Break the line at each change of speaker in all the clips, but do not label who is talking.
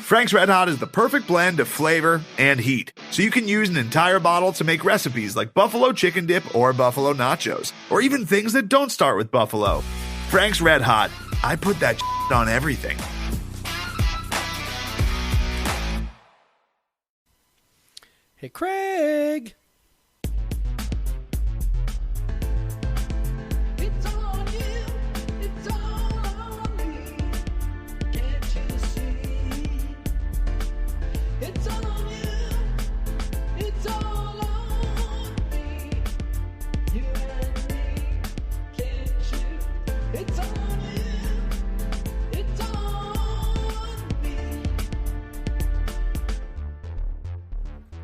Frank's Red Hot is the perfect blend of flavor and heat, so you can use an entire bottle to make recipes like buffalo chicken dip or buffalo nachos, or even things that don't start with buffalo. Frank's Red Hot, I put that on everything.
Hey, Craig.
It's on you, it's all on me. Can't you see? It's on you, it's all on me. You and me, can't you? It's on you, it's on me.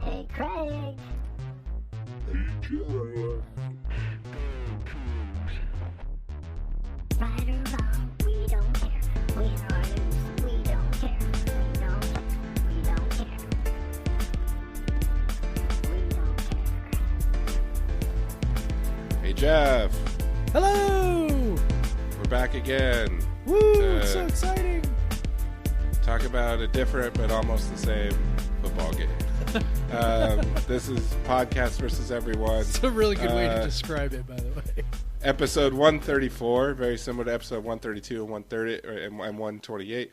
Hey, Craig. Right or wrong, we don't care. Win or lose, we don't care. We don't care. We don't care. We don't care.
Hey, Jeff.
Hello.
We're back again.
Woo, it's so exciting.
Talk about a different but almost the same football game. This is Podcast versus Everyone.
It's a really good way to describe it, by the way.
Episode 134, very similar to episode 132 and 130 and 128.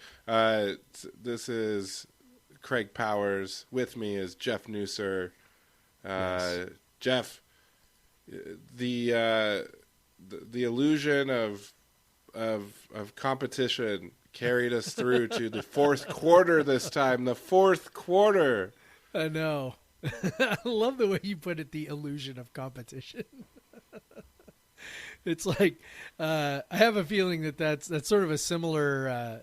This is Craig Powers. With me is Jeff Newser.
Yes.
Jeff, the illusion of competition carried us through to the fourth quarter this time. The fourth quarter.
I know. I love the way you put it, the illusion of competition. It's like I have a feeling that's sort of a similar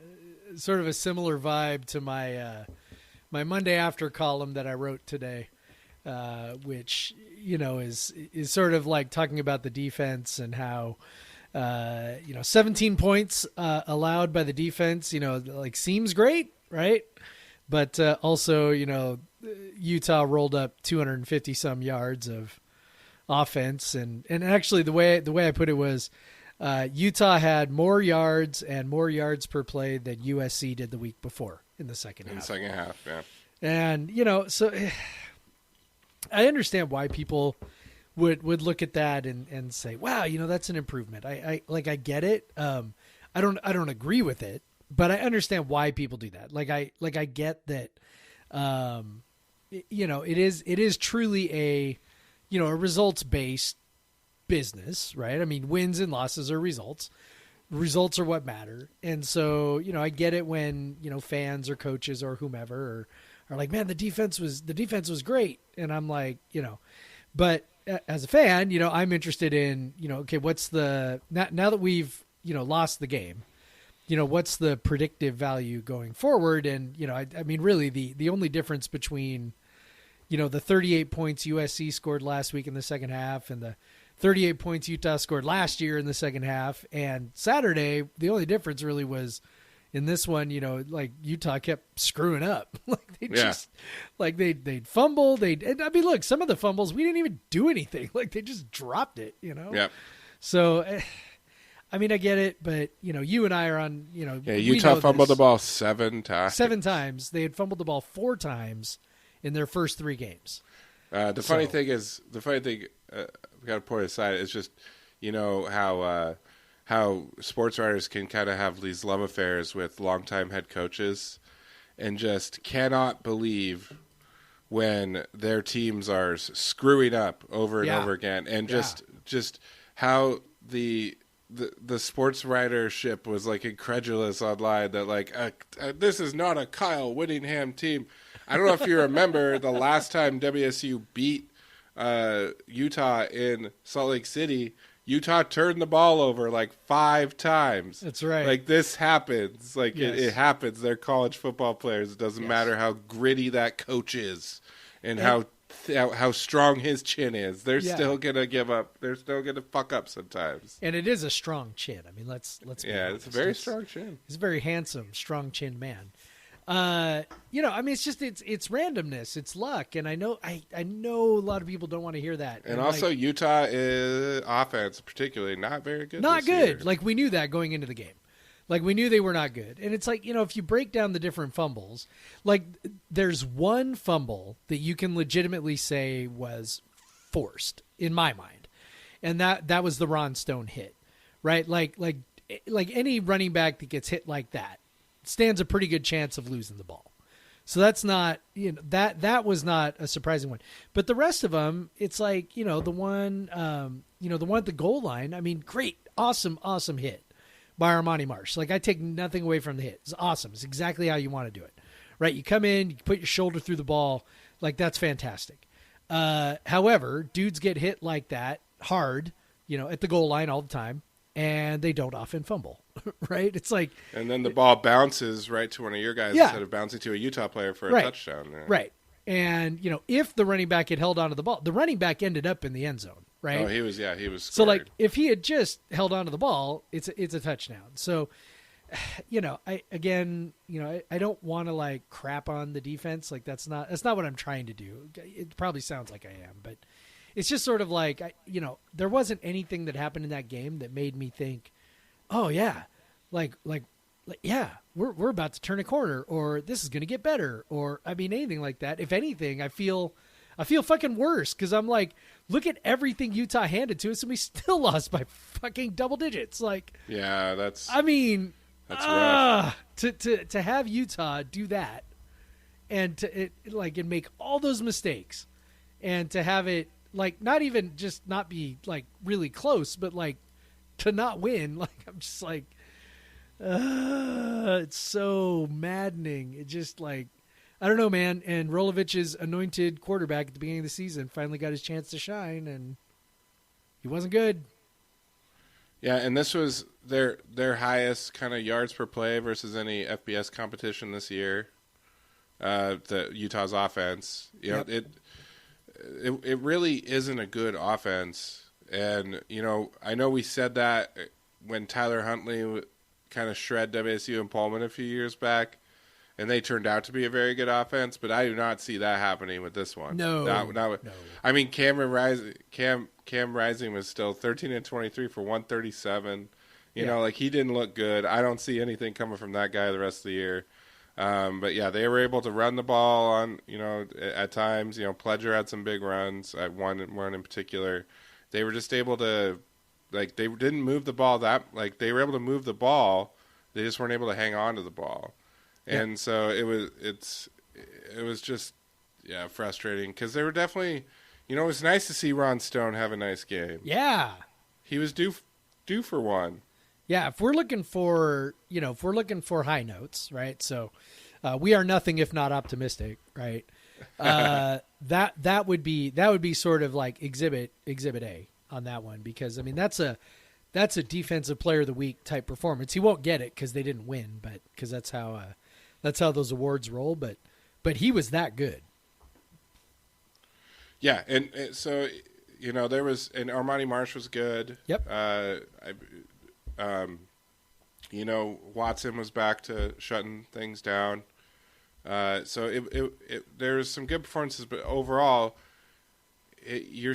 vibe to my my Monday After column that I wrote today, which is sort of like talking about the defense and how 17 points allowed by the defense, like seems great, right? But also, Utah rolled up 250 some yards of offense, and actually the way I put it was Utah had more yards and more yards per play than USC did the week before in the second half.
In the second half, yeah.
And so I understand why people would look at that and say, wow, that's an improvement. I get it. I don't agree with it, but I understand why people do that. I get that. It is truly a results-based business, right? I mean, wins and losses are results. Results are what matter. And so, I get it when, fans or coaches or whomever are like, man, the defense was great. And I'm like, but as a fan, I'm interested in, okay, what's the, now that we've, lost the game, what's the predictive value going forward? And, I mean, really the only difference between, the 38 points USC scored last week in the second half and the 38 points Utah scored last year in the second half and Saturday, the only difference really was in this one, like Utah kept screwing up. They'd fumble. Look, some of the fumbles, we didn't even do anything. Like they just dropped it,
Yeah.
So, I mean, I get it, but you and I are on,
Yeah, Utah fumbled the ball 7 times.
7 times. They had fumbled the ball 4 times in their first 3 games.
The funny thing, we got to point aside, is just, how sports writers can kind of have these love affairs with longtime head coaches and just cannot believe when their teams are screwing up over and over again. And just how the sports writership was like incredulous online that like, this is not a Kyle Whittingham team. I don't know if you remember the last time WSU beat Utah in Salt Lake City, Utah turned the ball over like 5 times.
That's right.
Like this happens. Like it happens. They're college football players. It doesn't matter how gritty that coach is and how strong his chin is. They're still gonna give up. They're still gonna fuck up sometimes.
And it is a strong chin. I mean, let's be honest.
It's a very strong chin.
He's a very handsome, strong chin man. I mean, it's just it's randomness, it's luck, and I know a lot of people don't want to hear that.
And also, Utah is offense, particularly not very good.
Not
this
good.
year.
Like we knew that going into the game. Like, we knew they were not good. And it's like, if you break down the different fumbles, like, there's one fumble that you can legitimately say was forced, in my mind. And that was the Ron Stone hit, right? Like any running back that gets hit like that stands a pretty good chance of losing the ball. So that's not, that was not a surprising one. But the rest of them, it's like, the one at the goal line. I mean, great, awesome hit by Armani Marsh. Like, I take nothing away from the hit. It's awesome. It's exactly how you want to do it, right? You come in, you put your shoulder through the ball. Like, that's fantastic. However, dudes get hit like that hard, at the goal line all the time, and they don't often fumble, right? It's like,
and then the ball bounces right to one of your guys instead of bouncing to a Utah player for a touchdown. Yeah.
Right. And, if the running back had held onto the ball, the running back ended up in the end zone, right?
Oh, he was scoring.
So, like, if he had just held onto the ball, it's a touchdown. So, I don't want to, like, crap on the defense. Like, that's not what I'm trying to do. It probably sounds like I am, but it's just sort of like, there wasn't anything that happened in that game that made me think, oh yeah, like yeah, we're about to turn a corner, or this is going to get better, or anything like that. If anything, I feel fucking worse, because I'm like, look at everything Utah handed to us, and we still lost by fucking double digits. Like,
yeah, that's
rough. To have Utah do that, and and make all those mistakes, and to have it, like, not even just not be, like, really close, but, like, to not win. Like, I'm just like, it's so maddening. It just, like, I don't know, man. And Rolovich's anointed quarterback at the beginning of the season finally got his chance to shine, and he wasn't good.
Yeah, and this was their highest kind of yards per play versus any FBS competition this year. The Utah's offense, It really isn't a good offense. And, I know we said that when Tyler Huntley kind of shred WSU and Pullman a few years back, and they turned out to be a very good offense, but I do not see that happening with this one.
No.
No. I mean, Cam Rising was still 13 and 23 for 137. Like, he didn't look good. I don't see anything coming from that guy the rest of the year. But yeah, they were able to run the ball on, at times. Pledger had some big runs. One in particular. They were just able to, like, they didn't move the ball they were able to move the ball. They just weren't able to hang on to the ball, and so it was just frustrating, because they were definitely, it was nice to see Ron Stone have a nice game.
Yeah,
he was due for one.
Yeah, if we're looking for high notes, right? So we are nothing if not optimistic, right? That would be sort of like exhibit A on that one, because that's a defensive player of the week type performance. He won't get it because they didn't win, but because that's how those awards roll. But he was that good. Yeah,
and so there was, and Armani Marsh was good.
Yep.
Watson was back to shutting things down. So there's some good performances, but overall, you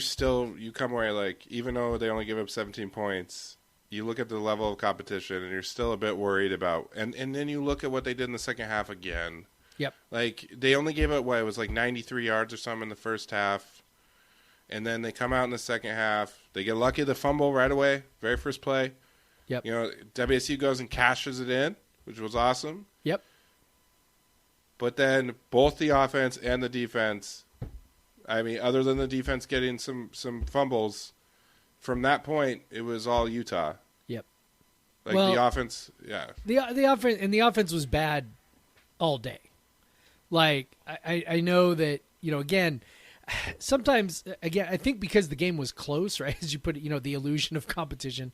come away like, even though they only give up 17 points, you look at the level of competition and you're still a bit worried about, and then you look at what they did in the second half again.
Yep.
Like, they only gave up, it was like 93 yards or something in the first half. And then they come out in the second half. They get lucky, the fumble right away, very first play.
Yep.
WSU goes and cashes it in, which was awesome.
Yep.
But then both the offense and the defense, other than the defense getting some fumbles, from that point, it was all Utah.
Yep.
The offense, yeah.
The offense was bad all day. Like, I know that, again, sometimes, again, I think because the game was close, right, as you put it, the illusion of competition,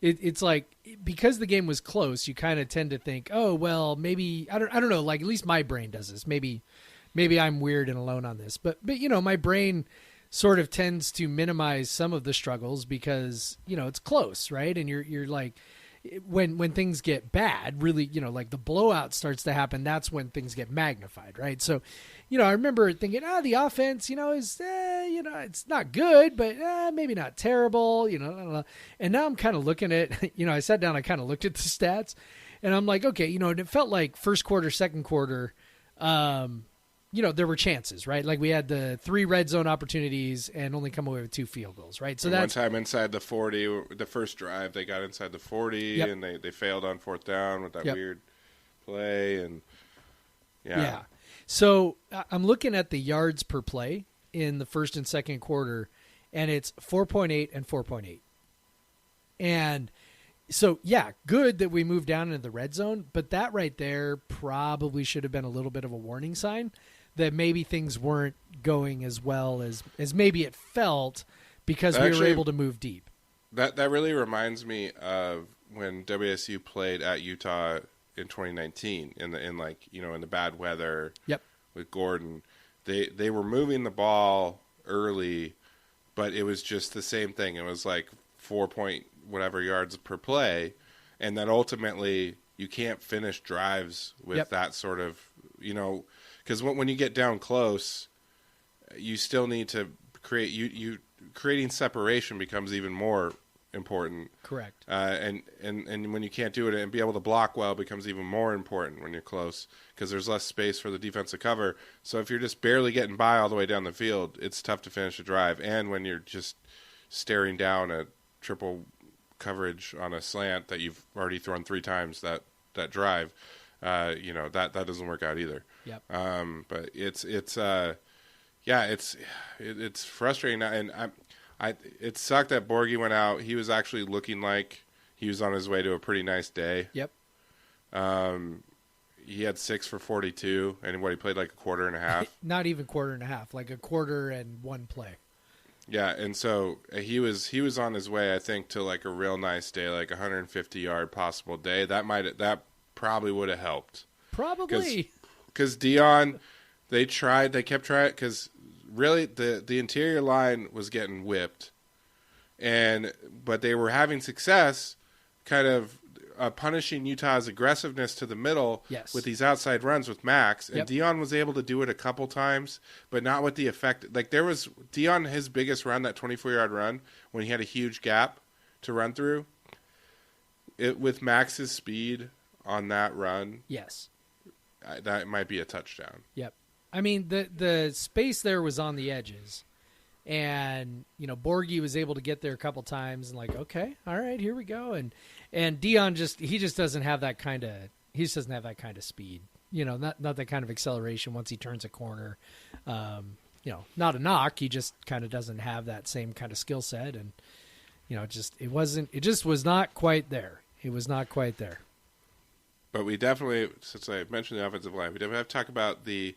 it's like, because the game was close, you kind of tend to think, oh, well, maybe, I don't know, like, at least my brain does this. Maybe I'm weird and alone on this, but my brain sort of tends to minimize some of the struggles because, it's close, right? And you're like, when things get bad, really, like the blowout starts to happen, that's when things get magnified, right? So, I remember thinking, the offense, is, it's not good, but maybe not terrible, And now I'm kind of looking at, I sat down, I kind of looked at the stats, And I'm like, okay, and it felt like first quarter, second quarter, there were chances, right? Like we had the 3 red zone opportunities and only come away with 2 field goals, right? So that's
one time inside the 40, the first drive they got inside the 40,
Yep.
and they failed on 4th down with that
Yep.
weird play, and
yeah. So I'm looking at the yards per play in the first and second quarter, and it's 4.8 and 4.8. And so, yeah, good that we moved down into the red zone, but that right there probably should have been a little bit of a warning sign that maybe things weren't going as well as maybe it felt because we were able to move deep.
That really reminds me of when WSU played at Utah in 2019 in the bad weather.
Yep.
With Gordon. They were moving the ball early, but it was just the same thing. It was like 4 point whatever yards per play, and then ultimately you can't finish drives with
Yep.
that sort of, because when you get down close, you still need to create creating separation becomes even more important.
Correct.
And when you can't do it and be able to block well becomes even more important when you're close because there's less space for the defense to cover. So if you're just barely getting by all the way down the field, it's tough to finish a drive. And when you're just staring down at triple coverage on a slant that you've already thrown 3 times that drive, that doesn't work out either.
Yep.
But it's frustrating, and it sucked that Borgie went out. He was actually looking like he was on his way to a pretty nice day.
Yep.
He had 6 for 42, and he played like a quarter and a half.
Not even quarter and a half, like a quarter and 1 play.
Yeah, and so he was on his way, I think, to like a real nice day, like 150-yard possible day. That probably would have helped.
Probably.
Because Dion, they kept trying, because really the interior line was getting whipped, but they were having success kind of punishing Utah's aggressiveness to the middle
Yes.
with these outside runs with Max. And
Yep.
Dion was able to do it a couple times, but not with the effect. Like there was Dion, his biggest run, that 24-yard run, when he had a huge gap to run through. With Max's speed on that run,
Yes.
that might be a touchdown.
Yep. I mean, the space there was on the edges, and Borgie was able to get there a couple times, and like, okay, all right, here we go, and Dion just doesn't have that kind of speed, not that kind of acceleration once he turns a corner, not a knock, he just kind of doesn't have that same kind of skill set, and it just was not quite there. It was not quite there.
But we definitely, since I mentioned the offensive line, we definitely have to talk about the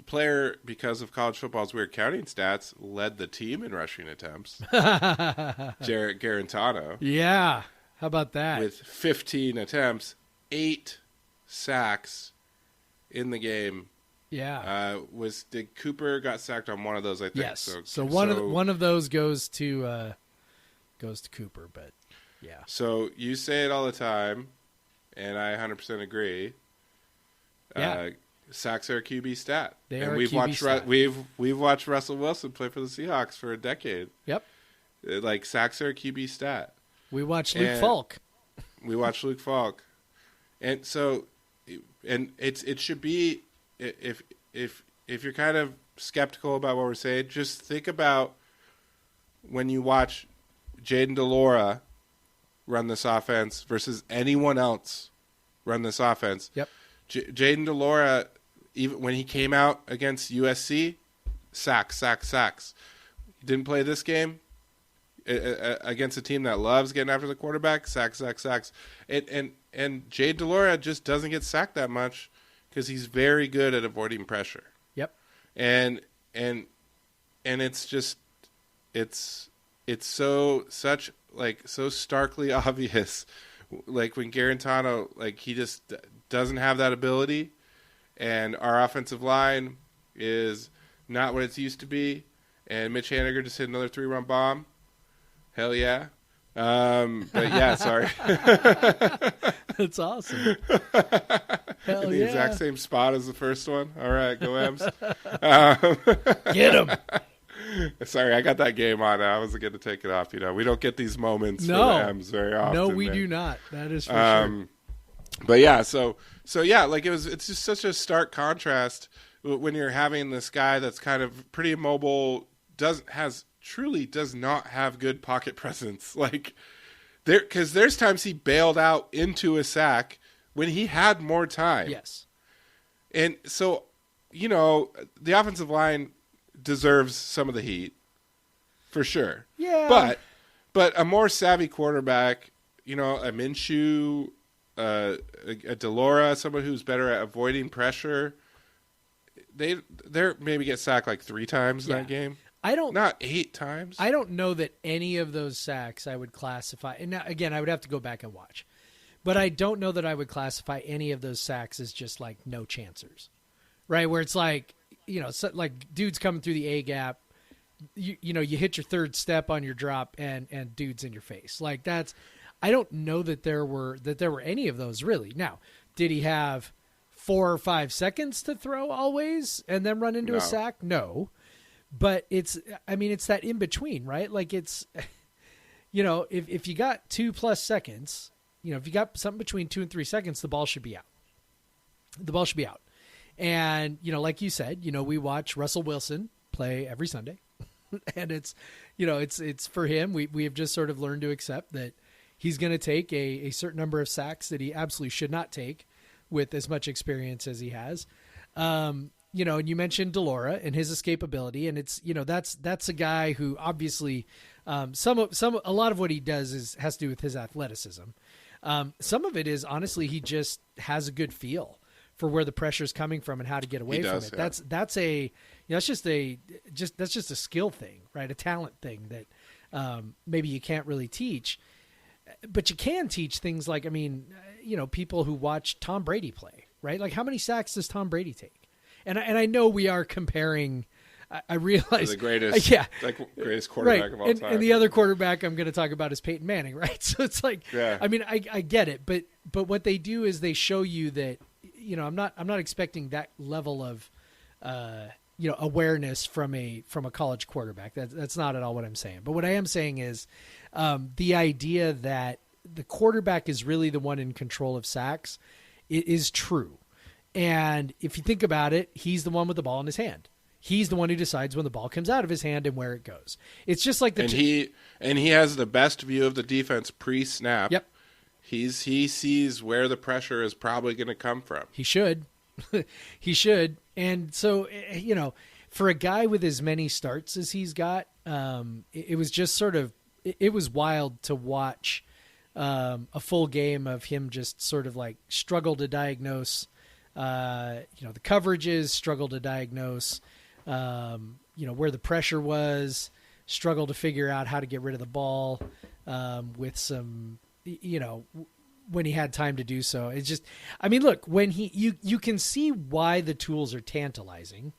player, because of college football's weird counting stats, led the team in rushing attempts. Jarrett Garantano.
Yeah. How about that?
With 15 attempts, 8 sacks in the game.
Yeah.
Did Cooper got sacked on one of those, I think.
Yes. So one of those goes to Cooper, but yeah.
So you say it all the time, and I 100% agree.
Yeah.
Sacks are a QB stat.
They
and
are a
we've
QB
watched
stat.
we've watched Russell Wilson play for the Seahawks for a decade.
Yep.
Like sacks are a QB stat.
We watched Luke
And
Falk.
We watched Luke Falk. And so it should be, if you're kind of skeptical about what we're saying, just think about when you watch Jaden DeLora run this offense versus anyone else run this offense.
Yep.
Jaden DeLora, even when he came out against USC, sacks. He didn't play this game against a team that loves getting after the quarterback, sacks. And Jaden DeLora just doesn't get sacked that much because he's very good at avoiding pressure.
Yep.
And it's just it's so starkly obvious, like when Garantano, like he just doesn't have that ability, and our offensive line is not what it's used to be, and Mitch Haniger just hit another 3-run bomb. Hell yeah. But yeah, sorry.
That's awesome. Hell
In the
yeah.
exact same spot as the first one. All right, go Ems.
Get him.
Sorry, I got that game on. I wasn't going to take it off. We don't get these moments for the M's very often.
No, we do not. That is for sure.
But yeah, so yeah, like it's just such a stark contrast when you're having this guy that's kind of pretty immobile, truly does not have good pocket presence. Like because there's times he bailed out into a sack when he had more time.
Yes.
And so, the offensive line deserves some of the heat for sure.
Yeah.
But a more savvy quarterback, a Minshew, a Delora, someone who's better at avoiding pressure, they're maybe get sacked like 3 times in that game. Not 8 times.
I don't know that any of those sacks I would classify. And now, again, I would have to go back and watch. But I don't know that I would classify any of those sacks as just like no chancers, right? Where it's like, like dude's coming through the A gap, you hit your third step on your drop and dude's in your face. Like I don't know that there were any of those really. Now, did he have 4 or 5 seconds to throw always and then run into a sack? No, but it's that in between, right? Like it's, if you got 2+ seconds. If you got something between 2 and 3 seconds, the ball should be out. The ball should be out. And, like you said, we watch Russell Wilson play every Sunday. And it's for him. We have just sort of learned to accept that he's going to take a certain number of sacks that he absolutely should not take with as much experience as he has. And you mentioned Delora and his escapability. And it's, that's a guy who obviously a lot of what he does has to do with his athleticism. Some of it is honestly, he just has a good feel for where the pressure is coming from and how to get away from it. Yeah. That's just a skill thing, right? A talent thing that, maybe you can't really teach, but you can teach things like, people who watch Tom Brady play, right? Like how many sacks does Tom Brady take? And I know we are comparing, I realize
the greatest, greatest quarterback of all time.
And the other quarterback I'm going to talk about is Peyton Manning, right? So it's like, I get it, but what they do is they show you that, I'm not expecting that level of, awareness from a college quarterback. That's not at all what I'm saying. But what I am saying is, the idea that the quarterback is really the one in control of sacks is true. And if you think about it, he's the one with the ball in his hand. He's the one who decides when the ball comes out of his hand and where it goes. It's just like
he has the best view of the defense pre-snap.
Yep.
He sees where the pressure is probably going to come from.
He should. He should. And so, for a guy with as many starts as he's got, it was just sort of it was wild to watch a full game of him just sort of like struggle to diagnose the coverages, struggle to diagnose where the pressure was, struggle to figure out how to get rid of the ball with some, when he had time to do so. It's just, look, when you can see why the tools are tantalizing.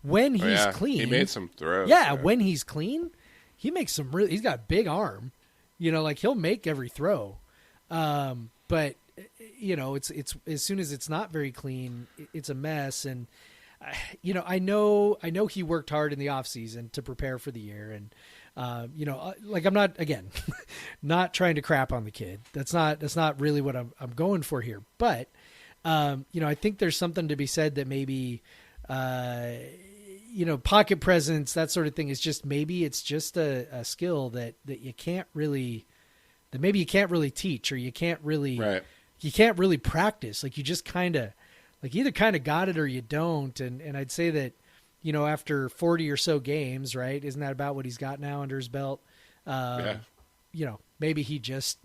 When he's clean.
He made some throws.
Yeah, when he's clean, he makes some he's got a big arm. He'll make every throw. But it's as soon as it's not very clean, it's a mess. And I know he worked hard in the off season to prepare for the year. And, I'm not, again, not trying to crap on the kid. That's not really what I'm going for here. But, I think there's something to be said that maybe, pocket presence, that sort of thing is just, maybe it's just a skill that you can't really, that maybe you can't really teach, or you can't really, you can't really practice. Like you just either kind of got it or you don't. And I'd say that, after 40 or so games, right? Isn't that about what he's got now under his belt? Maybe he just,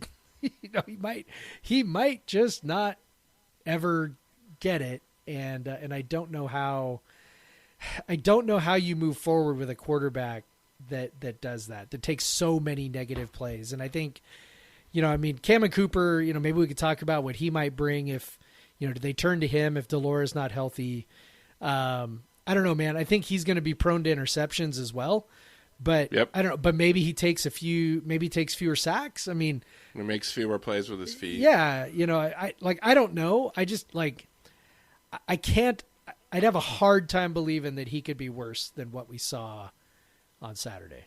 he might just not ever get it. And I don't know how you move forward with a quarterback that does that takes so many negative plays. And I think, Cameron Cooper, maybe we could talk about what he might bring if, do they turn to him if Delora's not healthy? I don't know, man. I think he's going to be prone to interceptions as well, but I don't know, but maybe he takes fewer sacks.
He makes fewer plays with his feet.
Yeah. I don't know. I just I'd have a hard time believing that he could be worse than what we saw on Saturday.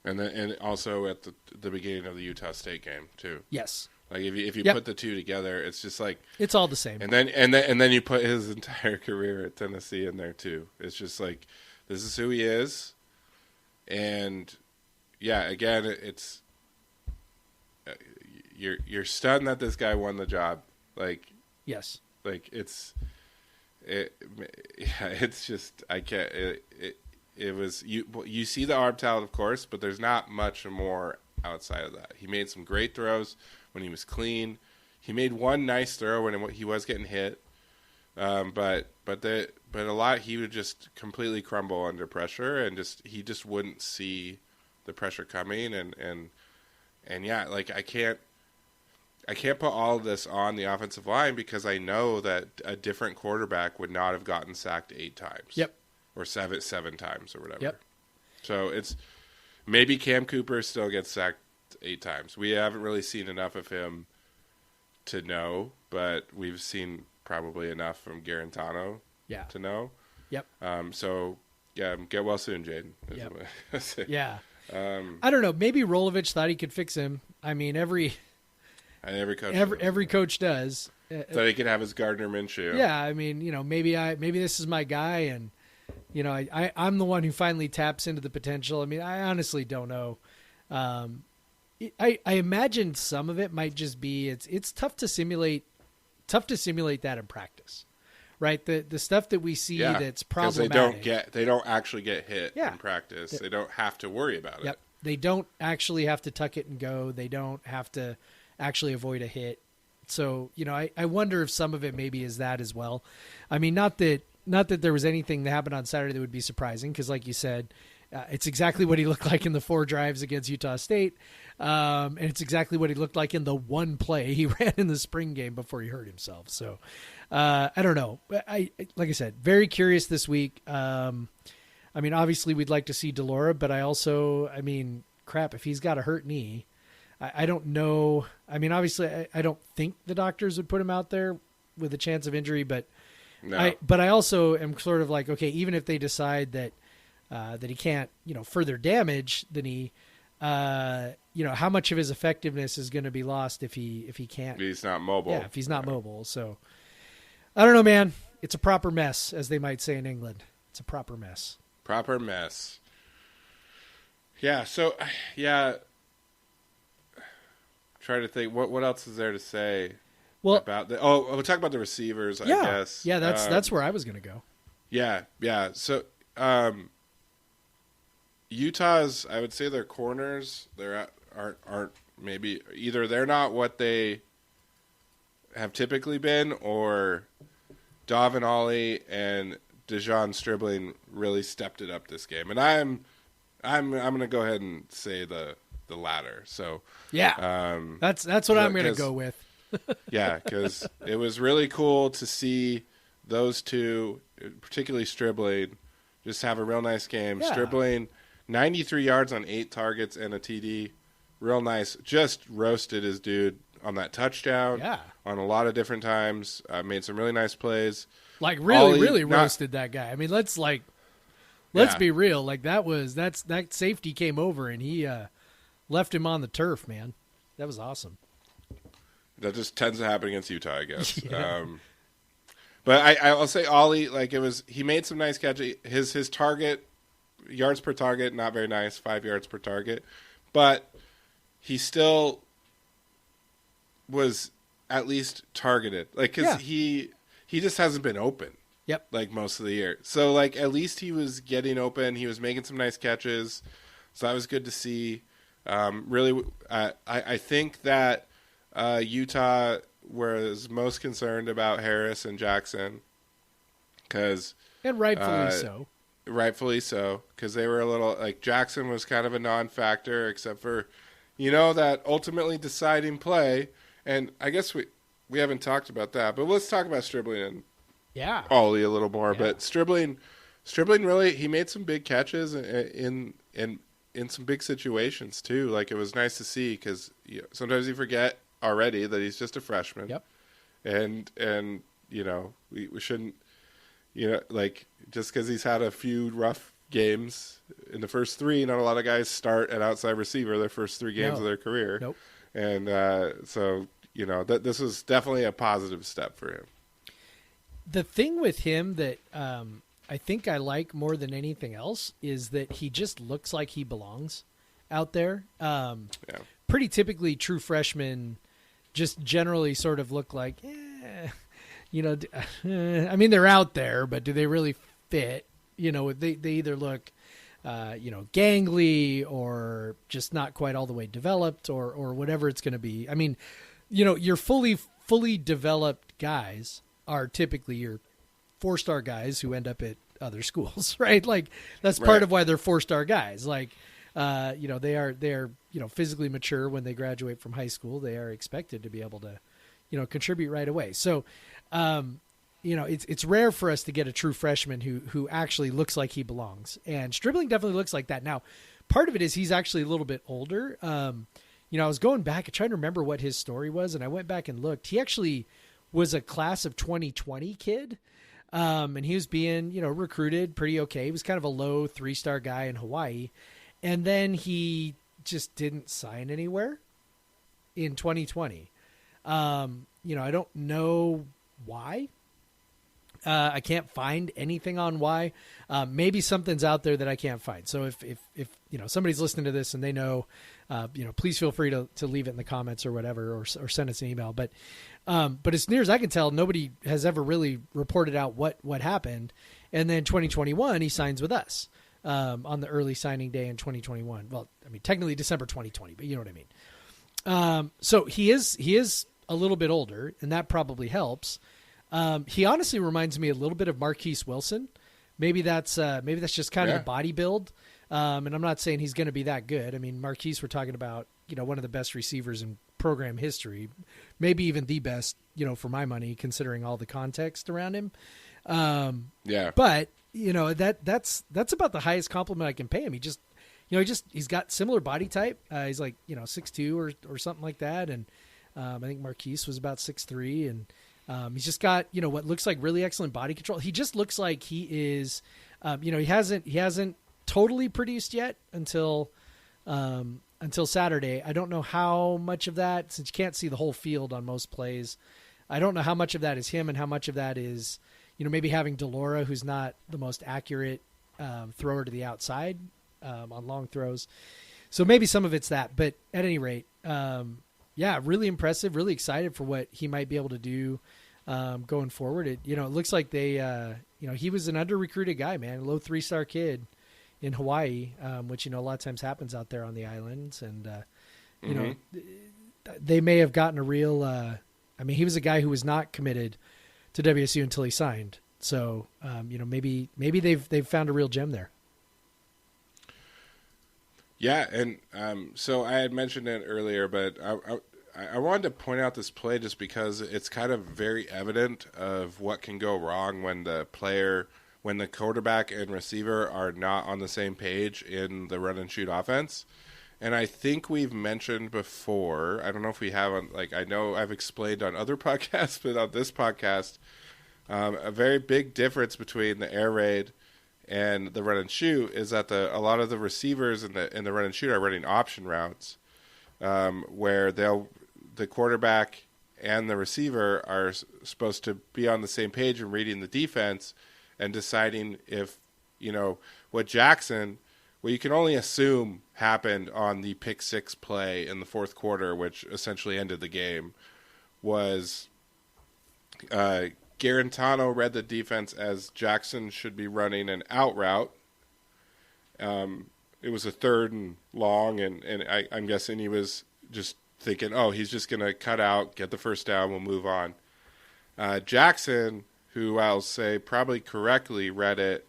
And also at the beginning of the Utah State game too.
Yes.
Like if you
Yep.
put the two together, it's just like,
It's all the same.
and then you put his entire career at Tennessee in there too. It's just like, this is who he is, and yeah, again, it's you're stunned that this guy won the job.
Yes.
It's just I can't. It was you see the arm talent, of course, but there's not much more outside of that. He made some great throws when he was clean. He made one nice throw when he was getting hit, but a lot he would just completely crumble under pressure, and he just wouldn't see the pressure coming, and yeah, like I can't put all of this on the offensive line because I know that a different quarterback would not have gotten sacked 8 times.
Yep.
Or seven times or whatever.
Yep.
So it's maybe Cam Cooper still gets sacked 8 times. We haven't really seen enough of him to know, but we've seen probably enough from Garantano
Yeah.
to know.
Yep.
So yeah, get well soon, Jaden.
Yep. Yeah.
Um,
I don't know. Maybe Rolovich thought he could fix him. I mean, every
coach
every coach does.
so he could have his Gardner Minshew.
Yeah. I mean, maybe this is my guy, and I'm the one who finally taps into the potential. I mean, I honestly don't know. I imagine some of it might just be it's tough to simulate that in practice, right? The stuff that we see that's problematic.
They don't actually get hit
Yeah.
in practice. They don't have to worry about
Yep.
it.
They don't actually have to tuck it and go. They don't have to actually avoid a hit. So, I wonder if some of it maybe is that as well. I mean, not that there was anything that happened on Saturday that would be surprising, because like you said, it's exactly what he looked like in the 4 drives against Utah State. And it's exactly what he looked like in the one play he ran in the spring game before he hurt himself. So I don't know. Like I said, very curious this week. I mean, obviously we'd like to see Delora, but crap, if he's got a hurt knee, I don't know. I mean, obviously I don't think the doctors would put him out there with a chance of injury, but
No.
I also am sort of like, okay, even if they decide that he can't, further damage the knee, how much of his effectiveness is going to be lost if he can't?
He's not mobile.
Yeah, if he's not mobile. So I don't know, man. It's a proper mess, as they might say in England. It's a proper mess.
Proper mess. Yeah. So yeah. Try to think what else is there to say.
Well,
about we'll talk about the receivers, I guess.
Yeah, that's where I was going to go.
Yeah. So Utah's, I would say their corners, aren't maybe either they're not what they have typically been, or Davin Ollie and Dejon Stribling really stepped it up this game. And I'm going to go ahead and say the latter. So
yeah, that's what I'm going to go with.
Yeah, because it was really cool to see those two, particularly Stribling, just have a real nice game.
Yeah.
Stribling, 93 yards on 8 targets and a TD. Real nice. Just roasted his dude on that touchdown.
Yeah.
On a lot of different times. Made some really nice plays.
Like really,
Ollie,
roasted that guy. I mean, let's be real. Like that safety came over and he left him on the turf, man. That was awesome.
That just tends to happen against Utah, I guess.
Yeah.
But I'll say Ollie, he made some nice catches. His target, yards per target, not very nice, 5 yards per target. But he still was at least targeted. Because he just hasn't been open.
Yep.
Most of the year. So, at least he was getting open. He was making some nice catches. So that was good to see. Really, I think that Utah was most concerned about Harris and Jackson,
and rightfully so.
Rightfully so, because they were a little Jackson was kind of a non-factor, except for that ultimately deciding play. And I guess we haven't talked about that, but let's talk about Stribling and Ollie a little more. Yeah. But Stribling really, he made some big catches in some big situations too. It was nice to see, because sometimes you forget already that he's just a freshman.
Yep.
And we shouldn't, just because he's had a few rough games in the first 3, not a lot of guys start at outside receiver their first 3 games of their career.
Nope.
And so that this was definitely a positive step for him.
The thing with him that I think I like more than anything else is that he just looks like he belongs out there. Pretty typically, true freshmen just generally sort of look like, I mean, they're out there, but do they really fit? They either look, gangly or just not quite all the way developed or whatever it's going to be. I mean, your fully developed guys are typically your 4-star guys who end up at other schools, right? Like that's part of why they're 4-star guys. Like, they are physically mature when they graduate from high school. They are expected to be able to, contribute right away. So, it's rare for us to get a true freshman who actually looks like he belongs. And Stribling definitely looks like that. Now, part of it is he's actually a little bit older. I was going back and trying to remember what his story was, and I went back and looked. He actually was a class of 2020 kid. And he was being, recruited pretty okay. He was kind of a low 3-star guy in Hawaii. And then he just didn't sign anywhere in 2020. I don't know why. I can't find anything on why. Maybe something's out there that I can't find. So if somebody's listening to this and they know, please feel free to leave it in the comments or whatever, or send us an email. But as near as I can tell, nobody has ever really reported out what happened. And then 2021, he signs with us on the early signing day in 2021. Well, I mean, technically December 2020, but you know what I mean? So he is a little bit older, and that probably helps. He honestly reminds me a little bit of Marquise Wilson. Maybe that's just kind of the body build. And I'm not saying he's going to be that good. I mean, Marquise, we're talking about, one of the best receivers in program history, maybe even the best, for my money, considering all the context around him. But that's about the highest compliment I can pay him. He just, he's got similar body type. He's like, 6'2" or something like that. And, I think Marquise was about 6'3", and, he's just got, what looks like really excellent body control. He just looks like he is, he hasn't totally produced yet until Saturday. I don't know how much of that, since you can't see the whole field on most plays, I don't know how much of that is him and how much of that is, maybe having Delora, who's not the most accurate thrower to the outside on long throws. So maybe some of it's that, but at any rate, really impressive, really excited for what he might be able to do going forward. It looks like they, he was an under-recruited guy, man, low 3-star kid in Hawaii, which, a lot of times happens out there on the islands. And, they may have gotten a real, he was a guy who was not committed to WSU until he signed. So, maybe they've found a real gem there.
Yeah. And, so I had mentioned it earlier, but I wanted to point out this play just because it's kind of very evident of what can go wrong when the quarterback and receiver are not on the same page in the run and shoot offense. And I think we've mentioned before, I don't know if we have, I know I've explained on other podcasts, but on this podcast, a very big difference between the air raid and the run and shoot is that a lot of the receivers in the run and shoot are running option routes, where the quarterback and the receiver are supposed to be on the same page and reading the defense and deciding if, what you can only assume happened on the pick 6 play in the fourth quarter, which essentially ended the game, was Garantano read the defense as Jackson should be running an out route. It was a 3rd and long, and I'm guessing he was just thinking, he's just going to cut out, get the first down, we'll move on. Jackson, who I'll say probably correctly read it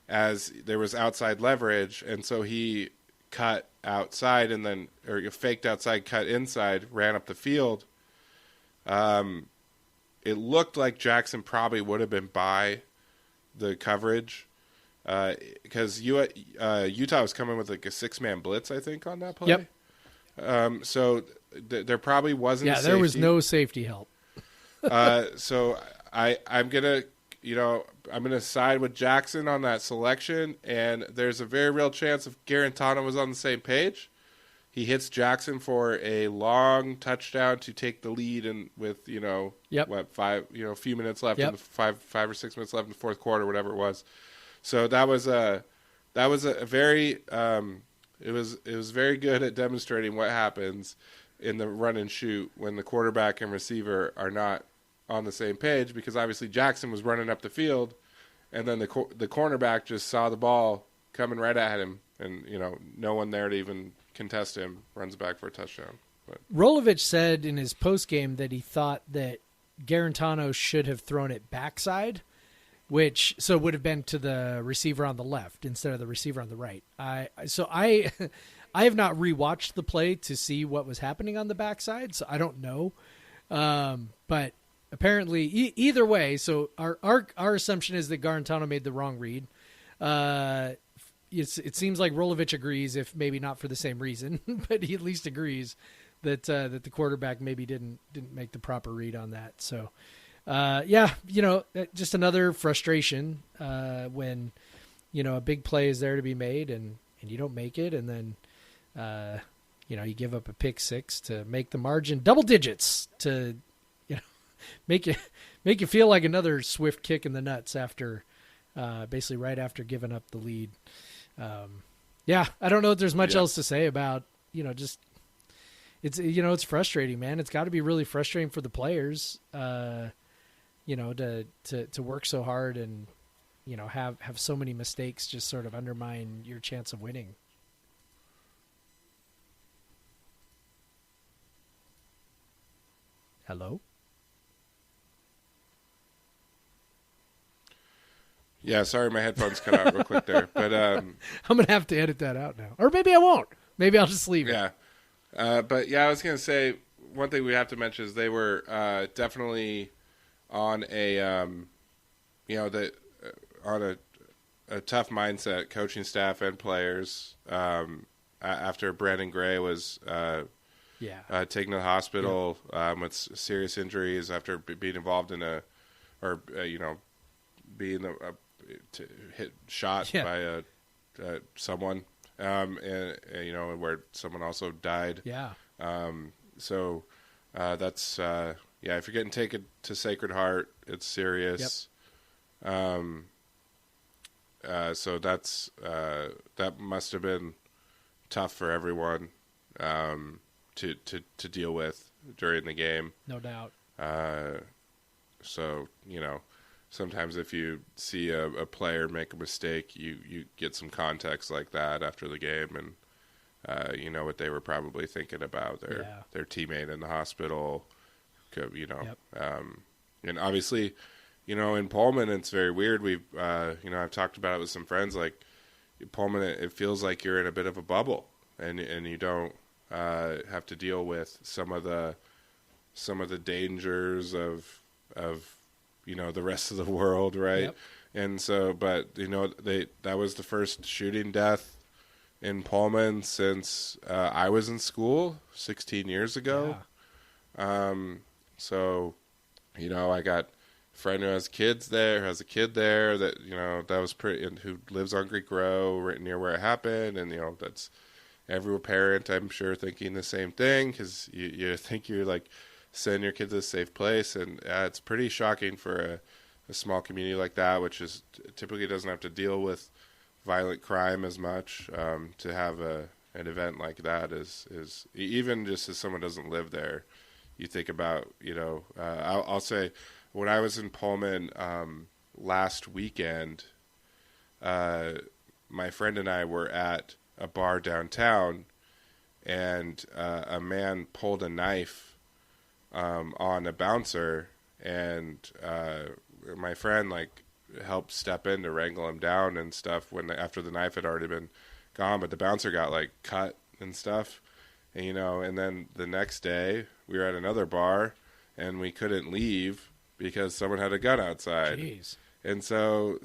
as there was outside leverage, and so he cut outside or faked outside, cut inside, ran up the field. It looked like Jackson probably would have been by the coverage because Utah was coming with like a 6-man blitz, I think, on that play.
Yep.
So there probably wasn't.
Yeah, there was no safety help.
So I'm gonna side with Jackson on that selection, and there's a very real chance if Garantano was on the same page. he hits Jackson for a long touchdown to take the lead, and with
Yep.
a few minutes left
Yep.
in the 5 or 6 minutes left in the fourth quarter, whatever it was. So that was a very it was very good at demonstrating what happens in the run and shoot when the quarterback and receiver are not on the same page, because obviously Jackson was running up the field, and then the cornerback just saw the ball coming right at him, and no one there to even contest him, runs back for a touchdown. But
Rolovich said in his postgame that he thought that Garantano should have thrown it backside, which would have been to the receiver on the left instead of the receiver on the right. I have not rewatched the play to see what was happening on the backside, so I don't know. But apparently, either way, so our assumption is that Garantano made the wrong read. It seems like Rolovich agrees, if maybe not for the same reason, but he at least agrees that the quarterback maybe didn't make the proper read on that. So, just another frustration when a big play is there to be made and you don't make it, and then you give up a pick six to make the margin double digits to make you feel like another swift kick in the nuts after basically right after giving up the lead. I don't know if there's much else to say about, just it's frustrating, man. It's got to be really frustrating for the players, to work so hard and, have so many mistakes just sort of undermine your chance of winning. Hello?
yeah, sorry, my headphones cut out real quick there, but
I'm going to have to edit that out now. Or maybe I won't. Maybe I'll just leave it.
yeah. But yeah, I was going to say, one thing we have to mention is they were definitely on a on a tough mindset, coaching staff and players. After Brandon Gray was taken to the hospital with serious injuries after being involved in being shot by someone, and where someone also died.
Yeah.
So that's if you're getting taken to Sacred Heart, it's serious. Yep. So that's that must have been tough for everyone to deal with during the game.
No doubt.
So sometimes if you see a player make a mistake, you get some context like that after the game, and what they were probably thinking about their teammate in the hospital.
Yep.
And obviously, in Pullman, it's very weird. We've I've talked about it with some friends. Like Pullman, it feels like you're in a bit of a bubble, and you don't have to deal with some of the dangers of the rest of the world, right?
Yep.
And so, but that was the first shooting death in Pullman since I was in school 16 years ago.
Yeah.
So, I got a friend who has a kid there that that was pretty, and who lives on Greek Row, right near where it happened, and that's every parent, I'm sure, thinking the same thing, because you think you're like sending your kids to a safe place, and it's pretty shocking for a small community like that, which is typically doesn't have to deal with violent crime as much. To have an event like that is even just as someone doesn't live there, you think about I'll say when I was in Pullman last weekend, my friend and I were at a bar downtown, and a man pulled a knife on a bouncer, and my friend helped step in to wrangle him down and stuff after the knife had already been gone, but the bouncer got cut and stuff, and and then the next day we were at another bar and we couldn't leave because someone had a gun outside.
Jeez.
And so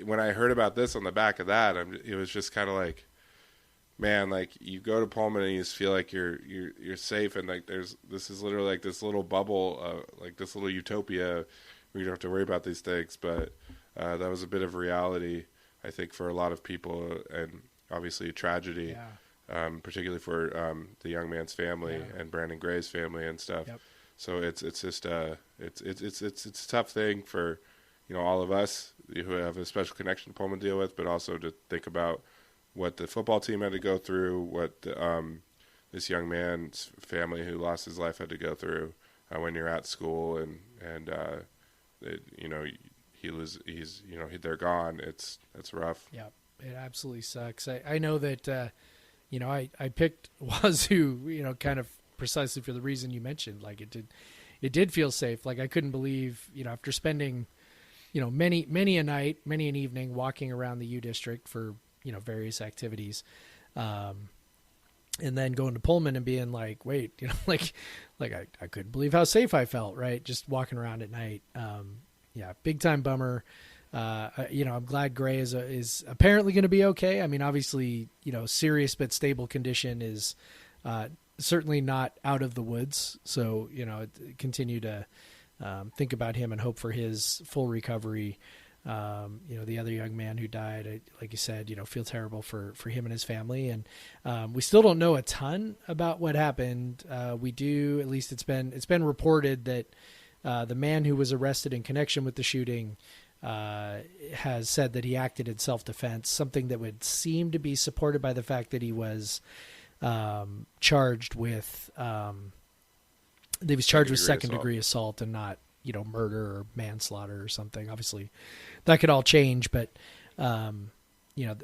when I heard about this on the back of that, it was just kind of man, you go to Pullman and you just feel like you're safe, and this is literally this little bubble, this little utopia where you don't have to worry about these things. But that was a bit of reality, I think, for a lot of people, and obviously a tragedy. particularly for the young man's family and Brandon Gray's family and stuff.
Yep.
So it's just it's a tough thing for all of us who have a special connection to Pullman to deal with, but also to think about what the football team had to go through, what this young man's family who lost his life had to go through when you're at school, and they're gone. It's rough.
Yeah, it absolutely sucks. I know that I picked Wazoo kind of precisely for the reason you mentioned. Like it did feel safe. Like I couldn't believe after spending many a night, many an evening walking around the U District for various activities, and then going to Pullman and being like, wait, I couldn't believe how safe I felt, right? Just walking around at night. Big time bummer. I'm glad Gray is apparently going to be okay. I mean, obviously, serious but stable condition is certainly not out of the woods. So, continue to think about him and hope for his full recovery. The other young man who died, like you said, feel terrible for him and his family. And we still don't know a ton about what happened. We do, at least it's been reported that the man who was arrested in connection with the shooting has said that he acted in self-defense, something that would seem to be supported by the fact that he was charged with second-degree assault and not murder or manslaughter or something. Obviously that could all change, but that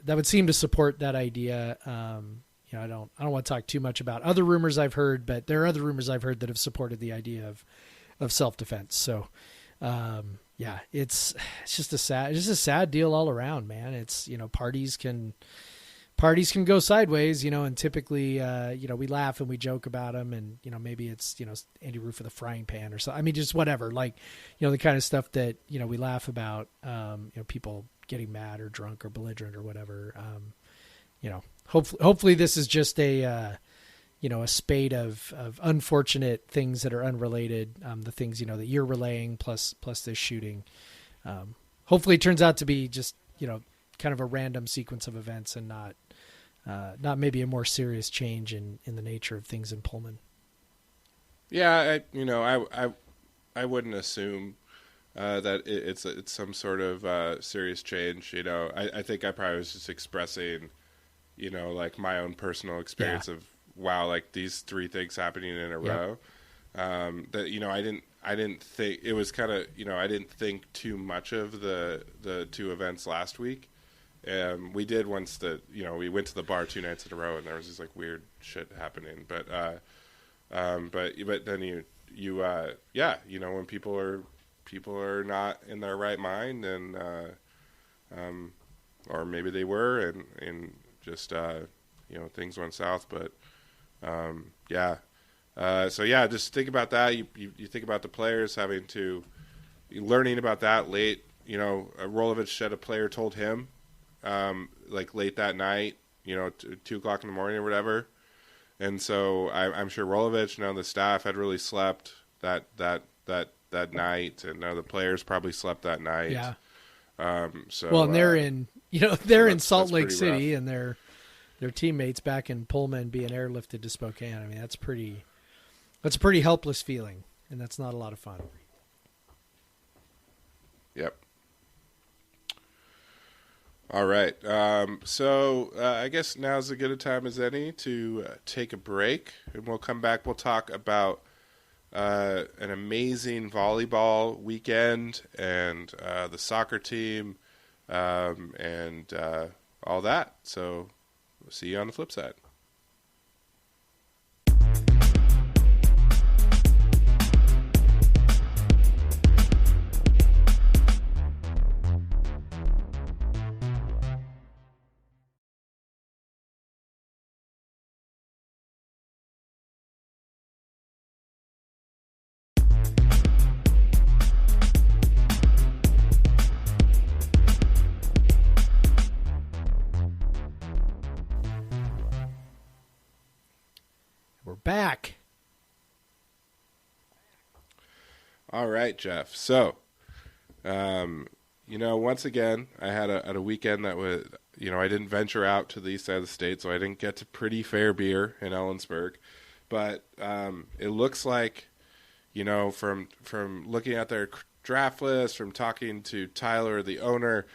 would seem to support that idea. I don't want to talk too much about other rumors I've heard, but there are other rumors I've heard that have supported the idea of self-defense. So it's just a sad deal all around, man. It's, parties can go sideways, and typically, we laugh and we joke about them, and, maybe it's, Andy Roof with a frying pan or something. I mean, just whatever, like, the kind of stuff that, we laugh about, people getting mad or drunk or belligerent or whatever. Hopefully this is just a spate of unfortunate things that are unrelated. The things, that you're relaying plus this shooting. Hopefully it turns out to be just, kind of a random sequence of events and not maybe a more serious change in the nature of things in Pullman.
Yeah, I wouldn't assume that it's some sort of serious change. I think I probably was just expressing, like my own personal experience of wow, like these three things happening in a row. That I didn't think it was kind of I didn't think too much of the two events last week. We did once we went to the bar 2 nights in a row and there was this like weird shit happening. But then when people are not in their right mind and or maybe they were and just things went south. But just think about that. You think about the players learning about that late. Rolovich said a player told him. Like late that night, 2 o'clock in the morning or whatever. And so I'm sure Rolovich and the staff had really slept that night, and the players probably slept that night.
Yeah.
And
they're in Salt Lake City,
rough.
And their teammates back in Pullman being airlifted to Spokane. I mean, that's a pretty helpless feeling, and that's not a lot of fun.
Yep. All right. I guess now's as good a time as any to take a break, and we'll come back. We'll talk about an amazing volleyball weekend and the soccer team and all that. So we'll see you on the flip side.
Back.
All right, Jeff. So, once again, I had a weekend that was I didn't venture out to the east side of the state, so I didn't get to Pretty Fair Beer in Ellensburg. But it looks like, from looking at their draft list, from talking to Tyler, the owner,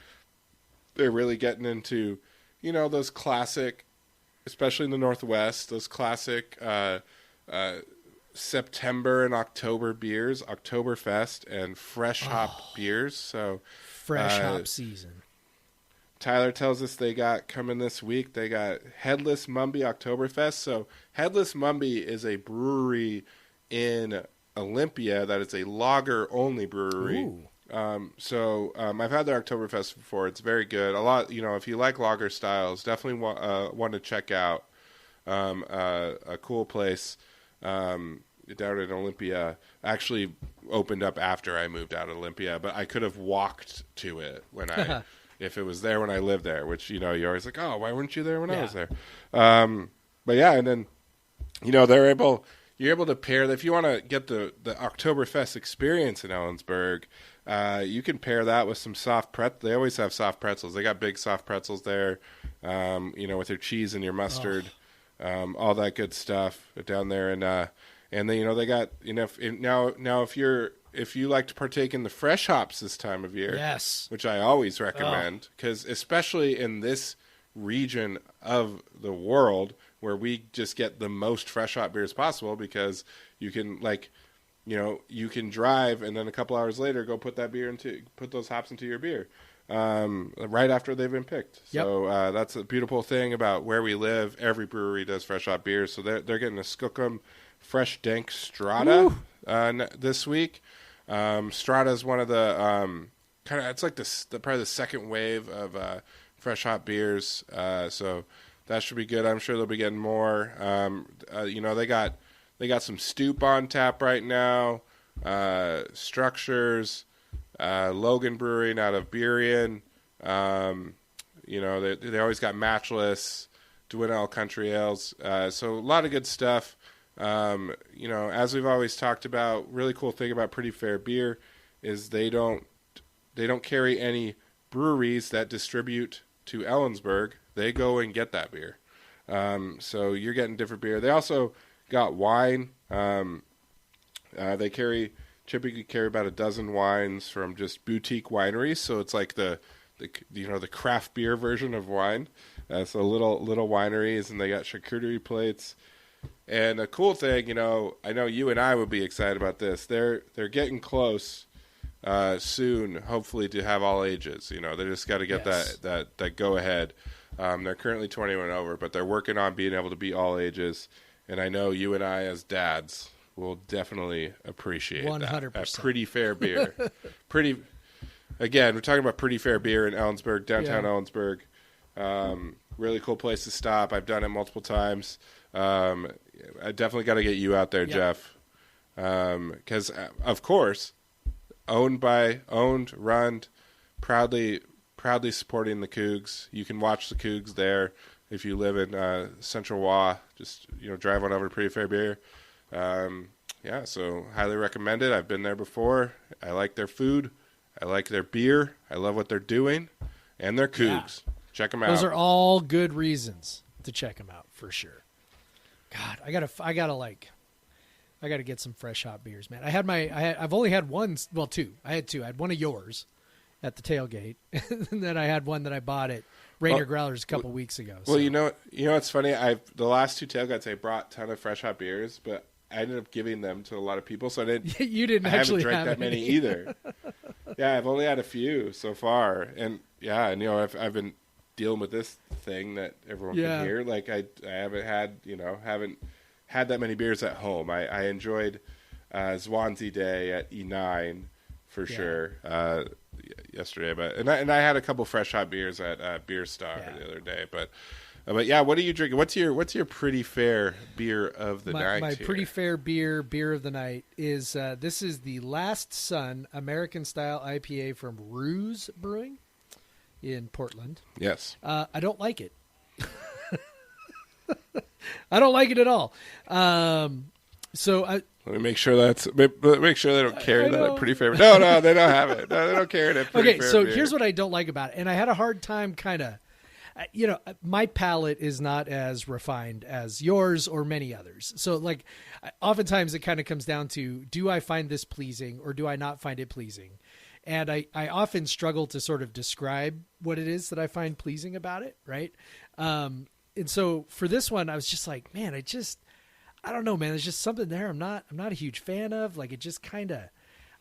they're really getting into, those classic, especially in the Northwest, those classic September and October beers, Oktoberfest and fresh hop beers. So
Fresh hop season.
Tyler tells us they got coming this week. They got Headless Mumby Oktoberfest. So Headless Mumby is a brewery in Olympia that is a lager-only brewery.
Ooh.
I've had their Oktoberfest before. It's very good. A lot, if you like lager styles, definitely want to check out a cool place down in Olympia. Actually opened up after I moved out of Olympia, but I could have walked to it if it was there when I lived there, which, you're always like, oh, why weren't you there when I was there? But yeah, and then, you're able to pair that. If you want to get the Oktoberfest experience in Ellensburg, you can pair that with some soft They always have soft pretzels. They got big soft pretzels there, with your cheese and your mustard, all that good stuff down there. And then, they got, now if you like to partake in the fresh hops this time of year,
Yes.
which I always recommend, because especially in this region of the world where we just get the most fresh hop beers possible, because you can you can drive and then a couple hours later go put those hops into your beer right after they've been picked.
Yep.
So that's a beautiful thing about where we live. Every brewery does fresh hop beers, so they're getting a Skookum Fresh Dank Strata this week. Strata is one of the it's like probably the second wave of fresh hop beers. So that should be good. I'm sure they'll be getting more. They got some Stoop on tap right now. Structures, Logan Brewing out of Burien. They always got Matchless, Dwinell Country Ales. So a lot of good stuff. As we've always talked about, really cool thing about Pretty Fair Beer is they don't carry any breweries that distribute to Ellensburg. They go and get that beer. So you're getting different beer. They also got wine. They typically carry about a dozen wines from just boutique wineries. So it's like the craft beer version of wine. So little wineries, and they got charcuterie plates. And a cool thing, I know you and I would be excited about this. They're getting close soon, hopefully, to have all ages. They just got to get that go ahead. They're currently 21 and over, but they're working on being able to be all ages. And I know you and I, as dads, will definitely appreciate 100%. That. A Pretty Fair Beer. Again, we're talking about Pretty Fair Beer in Ellensburg, downtown Ellensburg. Really cool place to stop. I've done it multiple times. I definitely got to get you out there, Jeff. Because, of course, owned, run, proudly supporting the Cougs. You can watch the Cougs there if you live in Central Wa. Just drive on over to Pretty Fair Beer. So highly recommend it. I've been there before. I like their food. I like their beer. I love what they're doing, and their Cougs. Yeah. Check them out.
Those are all good reasons to check them out for sure. God, I gotta get some fresh hop beers, man. I've only had one, well, two. I had two. I had one of yours at the tailgate, and then I had one that I bought at Rainier Growlers a couple weeks ago.
Well, it's funny. The last two tailgates I brought a ton of fresh hot beers, but I ended up giving them to a lot of people, so I didn't.
You didn't
I
actually
haven't drank
have
that many
any.
either. Yeah, I've only had a few so far, and I've been dealing with this thing that everyone can hear. Like I haven't had that many beers at home. I enjoyed Swansea Day at E9 for sure yesterday, but I had a couple fresh hot beers at Beer Star the other day, but yeah, what are you drinking? What's your Pretty Fair beer of the night?
My Pretty Fair beer of the night is this is the Last Sun American Style IPA from Ruse Brewing in Portland.
Yes.
I don't like it. I don't like it at all. Let
me make sure they don't carry that at Pretty Fair. No, they don't have it. No, they don't carry it at Pretty Fair
so
beer.
here's what I don't like about it, and I had a hard time kind of. my palate is not as refined as yours or many others. So like oftentimes it kind of comes down to, do I find this pleasing or do I not find it pleasing? And I often struggle to sort of describe what it is that I find pleasing about it. Right. And so for this one, I was just like, man, I don't know, man. There's just something there I'm not a huge fan of. Like, it just kind of,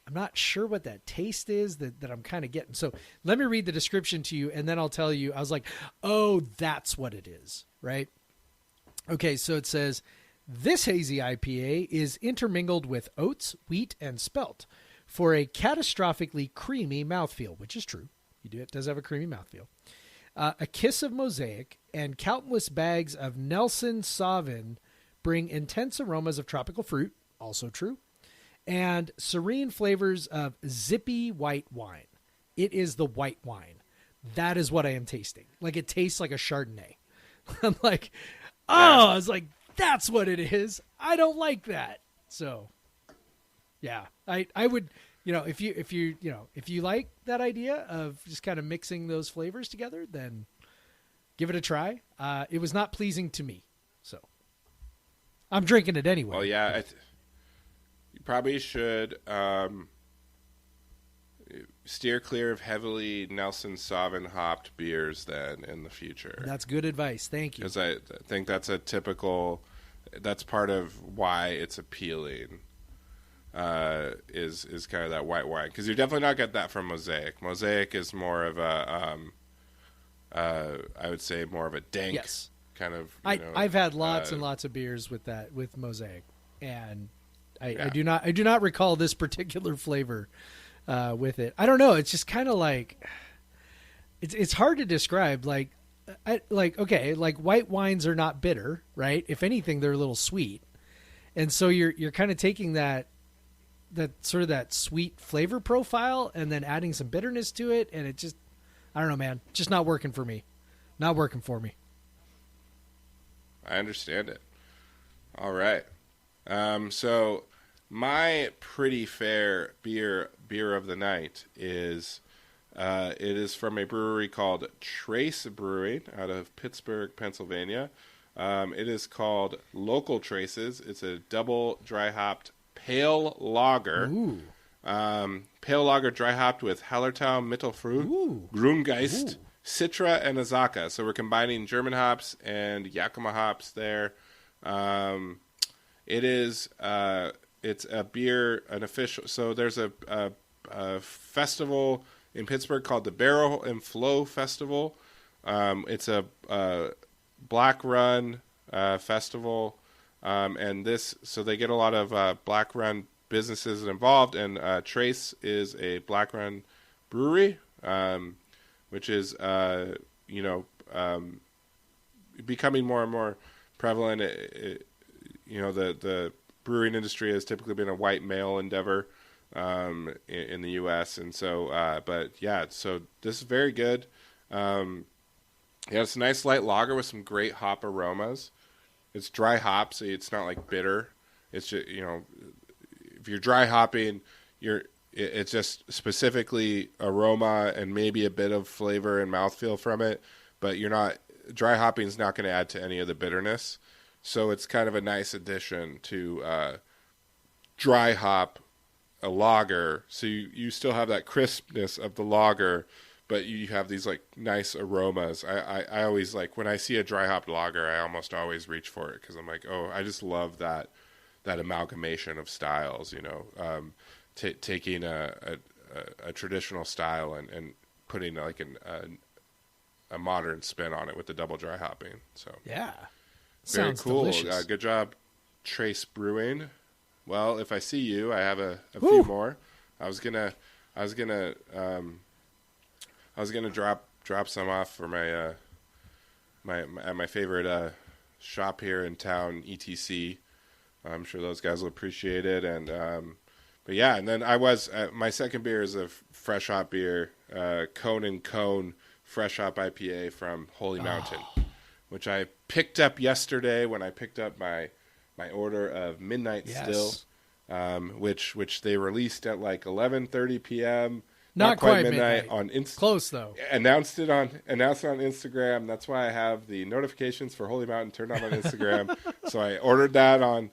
I'm not sure what that taste is that I'm kind of getting. So let me read the description to you, and then I'll tell you. I was like, oh, that's what it is, right? Okay, so it says, this hazy IPA is intermingled with oats, wheat, and spelt for a catastrophically creamy mouthfeel, which is true. It does have a creamy mouthfeel. A kiss of mosaic and countless bags of Nelson Sauvin bring intense aromas of tropical fruit, also true, and serene flavors of zippy white wine. It is the white wine. That is what I am tasting. Like, it tastes like a Chardonnay. I'm like, I was like, that's what it is. I don't like that. So, yeah, I would, if you like that idea of just kind of mixing those flavors together, then give it a try. It was not pleasing to me, so I'm drinking it anyway.
Well, yeah, you probably should steer clear of heavily Nelson Sauvin hopped beers then in the future.
That's good advice. Thank you.
Because I think that's part of why it's appealing. Is kind of that white wine, because you're definitely not get that from Mosaic. Mosaic is more of a I would say more of a dank.
Yes.
Kind of,
I've had lots and lots of beers with Mosaic, and I do not recall this particular flavor with it. I don't know. It's just kind of like it's hard to describe. Like white wines are not bitter, right? If anything, they're a little sweet, and so you're kind of taking that sort of that sweet flavor profile and then adding some bitterness to it, and it just, I don't know, man, just not working for me. Not working for me.
I understand it. All right. So my pretty fair beer of the night is it is from a brewery called Trace Brewing out of Pittsburgh, Pennsylvania. It is called Local Traces. It's a double dry hopped pale lager.
Ooh.
Pale lager dry hopped with Hallertau, Mittelfrüh, Grüngeist, Citra, and Azaka. So we're combining German hops and Yakima hops there. It is it's a beer, an official. So there's a festival in Pittsburgh called the Barrel and Flow Festival. It's a black run festival, and so they get a lot of black run businesses involved, and Trace is a black run brewery, which is becoming more and more prevalent. The brewing industry has typically been a white male endeavor in the U.S., and so so this is very good. It's a nice light lager with some great hop aromas. It's dry hop, so it's not like bitter. It's just, if you're dry hopping, it's just specifically aroma and maybe a bit of flavor and mouthfeel from it, but dry hopping is not going to add to any of the bitterness. So it's kind of a nice addition to dry hop a lager. So you still have that crispness of the lager, but you have these like nice aromas. I always like, when I see a dry hop lager, I almost always reach for it because I'm like, oh, I just love that amalgamation of styles. Taking a traditional style and putting like a modern spin on it with the double dry hopping. So
yeah,
very
sounds
cool.
delicious.
Good job, Trace Brewing. Well, if I see you, I have a few more. I was gonna drop some off for my my favorite shop here in town, ETC. I'm sure those guys will appreciate it. And but yeah, and then my second beer is a fresh hop beer, Cone and Cone fresh hop IPA from Holy Mountain, which I picked up yesterday when I picked up my order of Midnight Still, which they released at like 11:30 p.m.
Not quite
midnight
midnight.
on
Close though.
announced it on Instagram. That's why I have the notifications for Holy Mountain turned on Instagram. So I ordered that on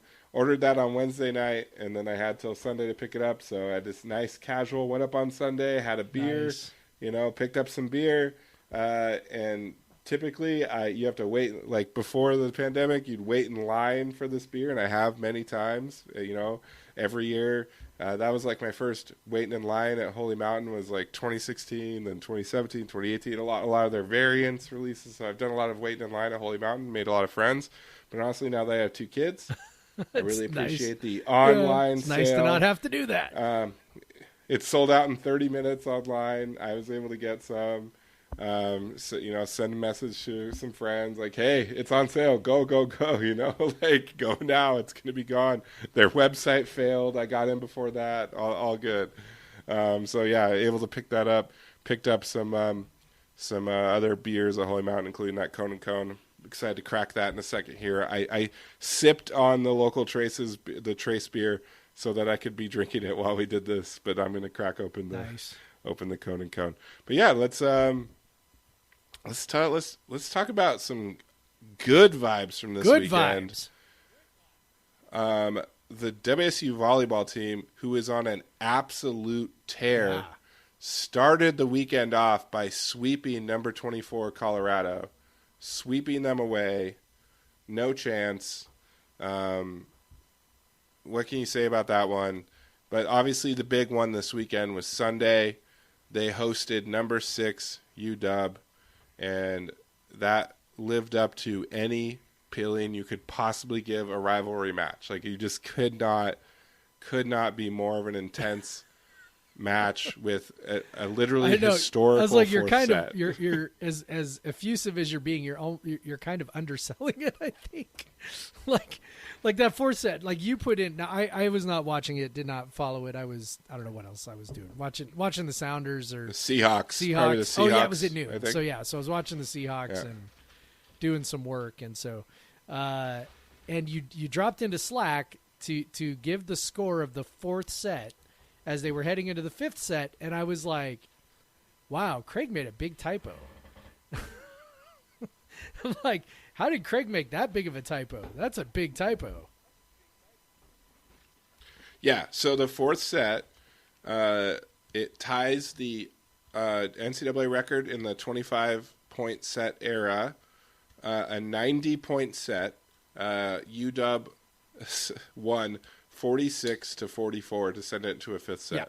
Wednesday night, and then I had till Sunday to pick it up. So I had this nice casual, went up on Sunday, had a beer,
Nice.
picked up some beer, and typically you have to wait, like before the pandemic, you'd wait in line for this beer, and I have many times, every year. That was like my first waiting in line at Holy Mountain was like 2016, then 2017, 2018, a lot of their variants releases. So I've done a lot of waiting in line at Holy Mountain, made a lot of friends. But honestly, now that I have 2 kids, I really appreciate the online
It's
sale.
nice to not have to do that.
It sold out in 30 minutes online. I was able to get some. Send a message to some friends like, hey, it's on sale. Go, like go now. It's going to be gone. Their website failed. I got in before that. All good. Able to pick that up. Picked up some other beers at Holy Mountain, including that Cone and Cone. Excited to crack that in a second here. I sipped on the local the Trace beer so that I could be drinking it while we did this, but I'm going to crack open the Cone and Cone. But yeah, let's talk about some good vibes from this weekend.
Vibes.
The WSU volleyball team, who is on an absolute tear, started the weekend off by sweeping number 24 Colorado, sweeping them away. No chance. What can you say about that one? But obviously the big one this weekend was Sunday. They hosted number 6 UW. And that lived up to any feeling you could possibly give a rivalry match. Like, you just could not be more of an intense match with a literally historical.
I was like, you're
fourth set.
you're as effusive as you're being. You're kind of underselling it. I think, like that fourth set. Like you put in. Now I was not watching it. Did not follow it. I don't know what else I was doing. Watching the Sounders or
The Seahawks. Probably the Seahawks.
Oh yeah, it was at noon.
I think.
So yeah, so I was watching the Seahawks and doing some work, and so and you dropped into Slack to give the score of the fourth set as they were heading into the fifth set, and I was like, wow, Craig made a big typo. I'm like, how did Craig make that big of a typo? That's a big typo.
Yeah, so the fourth set, it ties the NCAA record in the 25-point set era, a 90-point set. UW won 46-44 to send it into a fifth set. Yeah.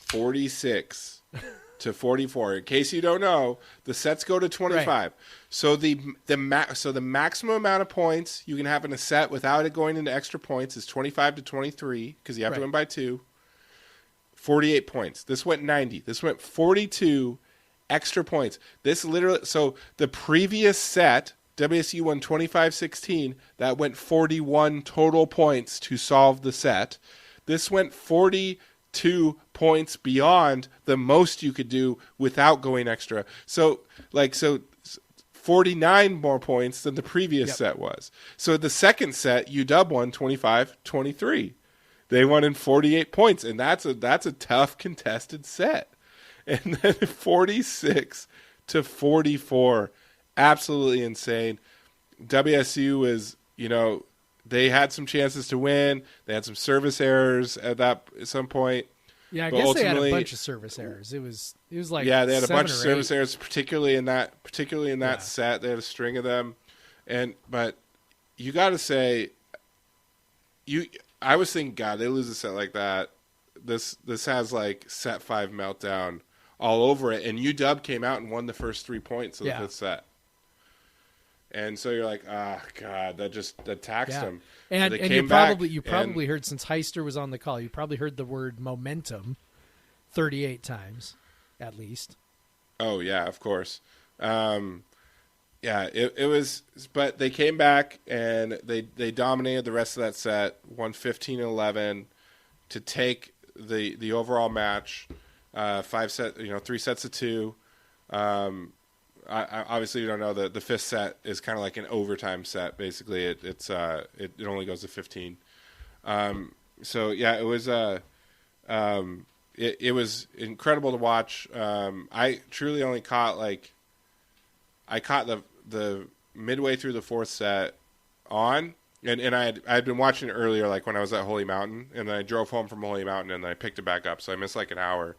46-44. In case you don't know, the sets go to 25. Right. So the maximum amount of points you can have in a set without it going into extra points is 25-23 because you have to win by 2. 48 points. This went 90. This went 42 extra points. This literally, so the previous set, WSU won 25-16. That went 41 total points to solve the set. This went 42 points beyond the most you could do without going extra. So 49 more points than the previous set was. So the second set, UW won 25-23. They won in 48 points, and that's a tough contested set. And then 46-44. Absolutely insane. WSU is, they had some chances to win. They had some service errors at some point.
Yeah, I guess they had a bunch of service errors. It was like
they had a bunch of service
8.
errors, particularly in that set. They had a string of them, but you got to say, I was thinking, God, they lose a set like that. This has like set 5 meltdown all over it, and UW came out and won the first 3 points of the fifth set. And so you're like, God, that taxed them.
And you probably heard, since Heister was on the call, you probably heard the word momentum 38 times, at least.
Oh yeah, of course. It was, but they came back and they dominated the rest of that set, won 15-11 to take the overall match. 3 sets of 2. Obviously, you don't know the fifth set is kind of like an overtime set. Basically, it only goes to 15. It was it was incredible to watch. I truly only caught I caught the midway through the fourth set on, and I'd been watching it earlier, like when I was at Holy Mountain, and then I drove home from Holy Mountain and I picked it back up, so I missed like an hour.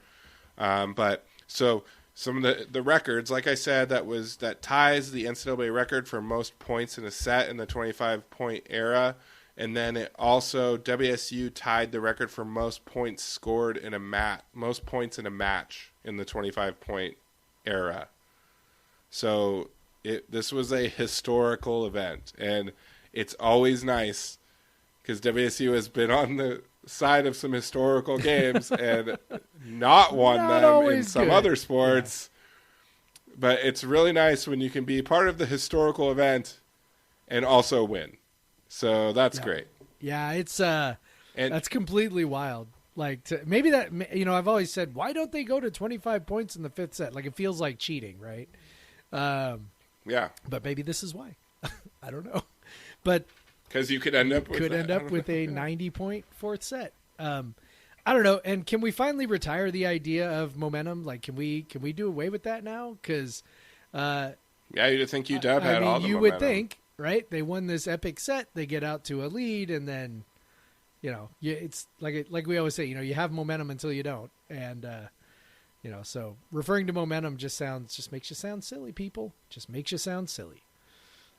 But so some of the records, like I said, that ties the NCAA record for most points in a set in the 25-point era. And then it also, WSU tied the record for most points scored in most points in a match in the 25-point era. So this was a historical event, and it's always nice because WSU has been on the side of some historical games and not won them in some other sports. Yeah. But it's really nice when you can be part of the historical event and also win. So that's great.
Yeah, it's that's completely wild. Like maybe that, I've always said, why don't they go to 25 points in the fifth set? Like it feels like cheating, right?
Yeah.
But maybe this is why. I don't know. But
because you could end up with
a 90-point fourth set. I don't know. And can we finally retire the idea of momentum? Like, can we do away with that now? Because
you'd think UW had all the momentum.
You would think. Right, they won this epic set. They get out to a lead, and then, it's like we always say. You have momentum until you don't, and so referring to momentum just makes you sound silly. People just makes you sound silly.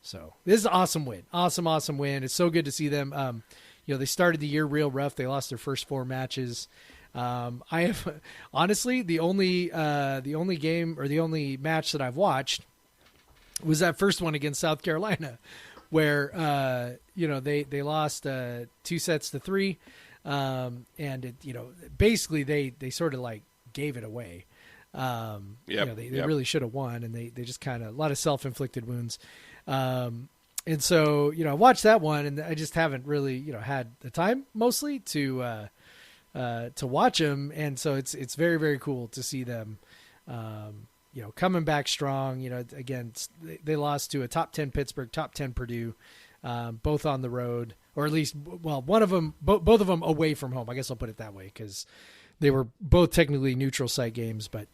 So this is an awesome win, awesome win. It's so good to see them. They started the year real rough. They lost their first 4 matches. I have honestly the only game or the only match that I've watched was that first one against South Carolina, where they lost 2-3, and it basically they sort of like gave it away. They really should have won, and they just kind of a lot of self-inflicted wounds. And so I watched that one, and I just haven't really had the time mostly to watch them, and so it's very, very cool to see them. Coming back strong. Again, they lost to a top 10 Pittsburgh, top 10 Purdue, both on the road, or at least, one of them, both of them away from home. I guess I'll put it that way because they were both technically neutral site games. But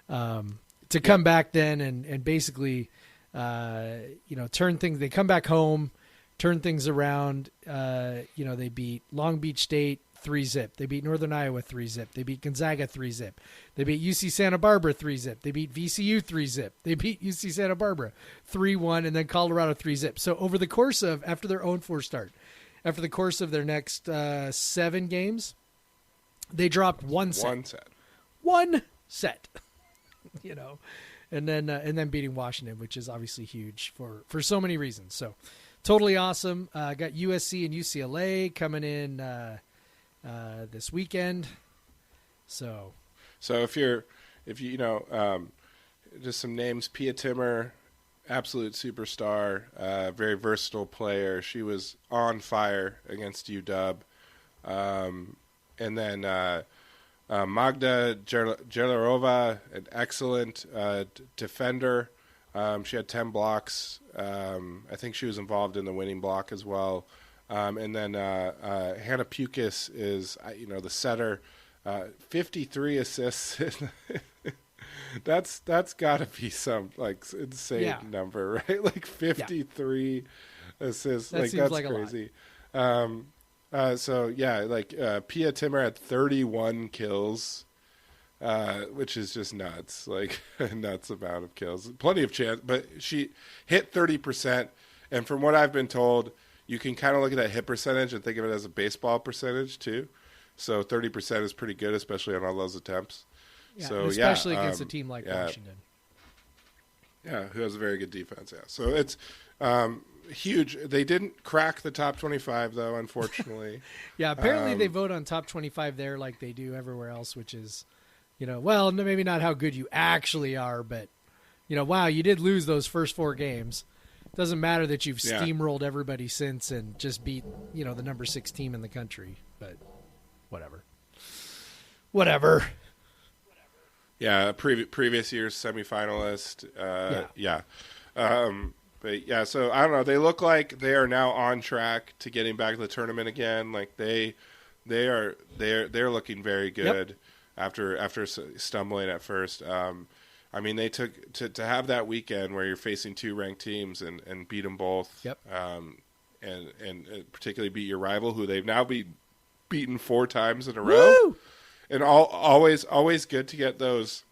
to come back then and basically, turn things. They come back home, turn things around. They beat Long Beach State 3-0. They beat Northern Iowa 3-0. They beat Gonzaga 3-0. They beat UC Santa Barbara 3-0. They beat VCU 3-0. They beat UC Santa Barbara 3-1, and then Colorado 3-0. So over the course of, after their 0-4 start, after the course of their next 7 games, they dropped one set. One set. And then beating Washington, which is obviously huge for so many reasons. So totally awesome. Got USC and UCLA coming in this weekend. So
if you just some names: Pia Timmer, absolute superstar, very versatile player. She was on fire against UW. And then Magda Jelarova, an excellent defender. She had 10 blocks. I think she was involved in the winning block as well. And then Hannah Pukis is, the setter. 53 assists. That's got to be some insane number, right? 53 assists.
That seems
that's
like
crazy. Pia Timmer had 31 kills, which is just nuts. A nuts amount of kills. Plenty of chance, but she hit 30%. And from what I've been told, you can kind of look at that hit percentage and think of it as a baseball percentage too. So 30% is pretty good, especially on all those attempts.
Yeah,
so
especially against a team like Washington.
Yeah, who has a very good defense. Yeah, so it's huge. They didn't crack the top 25 though, unfortunately.
Yeah, apparently they vote on top 25 there like they do everywhere else, which is, maybe not how good you actually are, but wow, you did lose those first 4 games. Doesn't matter that you've steamrolled everybody since and just beat, the number 6 team in the country, but whatever.
Yeah, previous year's semifinalist. So I don't know. They look like they are now on track to getting back to the tournament again. They're looking very good. after stumbling at first. I mean, they took to have that weekend where you're facing two ranked teams and beat them both.
Yep.
And particularly beat your rival, who they've now beaten 4 times in a row.
Woo!
And always good to get those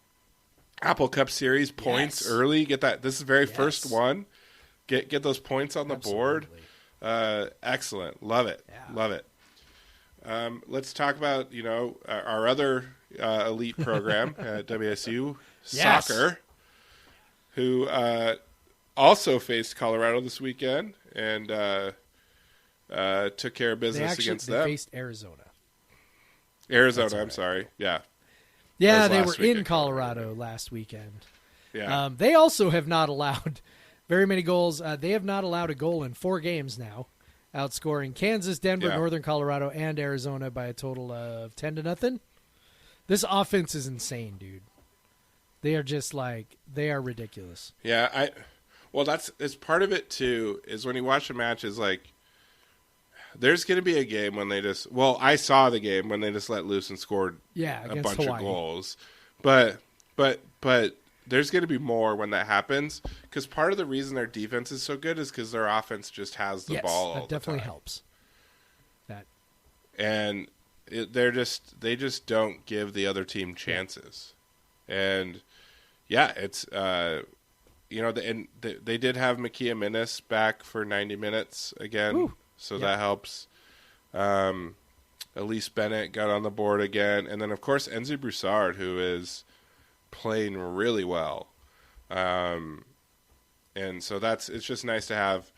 Apple Cup Series points early. Get that. This is the very first one. Get those points on the board. Excellent. Love it.
Yeah.
Love it. Let's talk about our other elite program at WSU soccer, who also faced Colorado this weekend and took care of business against them.
They faced Arizona.
Arizona,
right.
I'm sorry. Yeah.
Yeah,
That
they
was
were
last
in Colorado last weekend.
Yeah.
They also have not allowed very many goals. They have not allowed a goal in 4 games now, outscoring Kansas, Denver, Northern Colorado, and Arizona by a total of 10-0. This offense is insane, dude. They are just they are ridiculous.
Yeah, it's part of it too, is when you watch a match is there's going to be a game when they I saw the game when they just let loose and scored a bunch
Hawaii.
of goals. But there's going to be more when that happens, because part of the reason their defense is so good is because their offense just has the ball all
that
the
definitely
time.
helps. That
And they just don't give the other team chances. And yeah, it's they did have Makia Minnis back for 90 minutes again.
Woo.
So that helps. Elise Bennett got on the board again. And then, of course, Enzi Broussard, who is playing really well. And so it's just nice to have,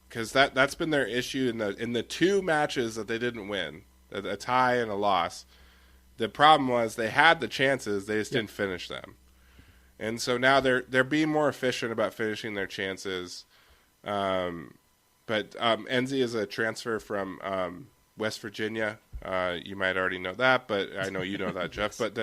because that's been their issue in the 2 matches that they didn't win, a tie and a loss. The problem was they had the chances, they just didn't finish them. And so now they're being more efficient about finishing their chances. But Enzi is a transfer from West Virginia. You might already know that, but I know you know that, Jeff. But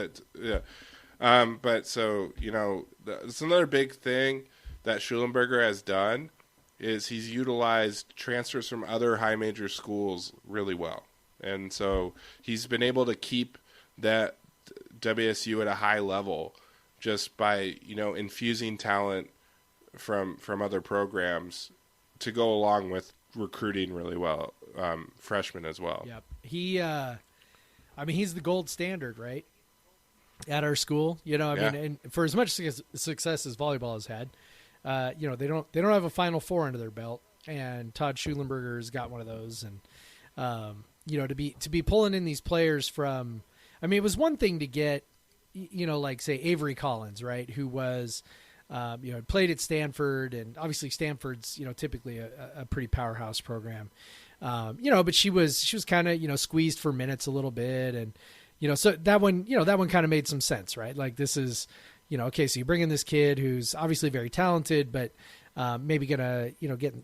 but so it's another big thing that Schulenberger has done is he's utilized transfers from other high major schools really well, and so he's been able to keep that WSU at a high level just by infusing talent from other programs to go along with recruiting really well, freshmen as well.
Yep. He's the gold standard, right? At our school, mean, and for as much success as volleyball has had, they don't have a Final Four under their belt, and Todd Schulenberger's got one of those, and to be pulling in these players from, it was one thing to get, say Avery Collins, right, who was, played at Stanford, and obviously Stanford's, typically a pretty powerhouse program, but she was kind of, squeezed for minutes a little bit. And, so that one kind of made some sense, right? Like this is, okay, so you bring in this kid who's obviously very talented, but maybe gonna,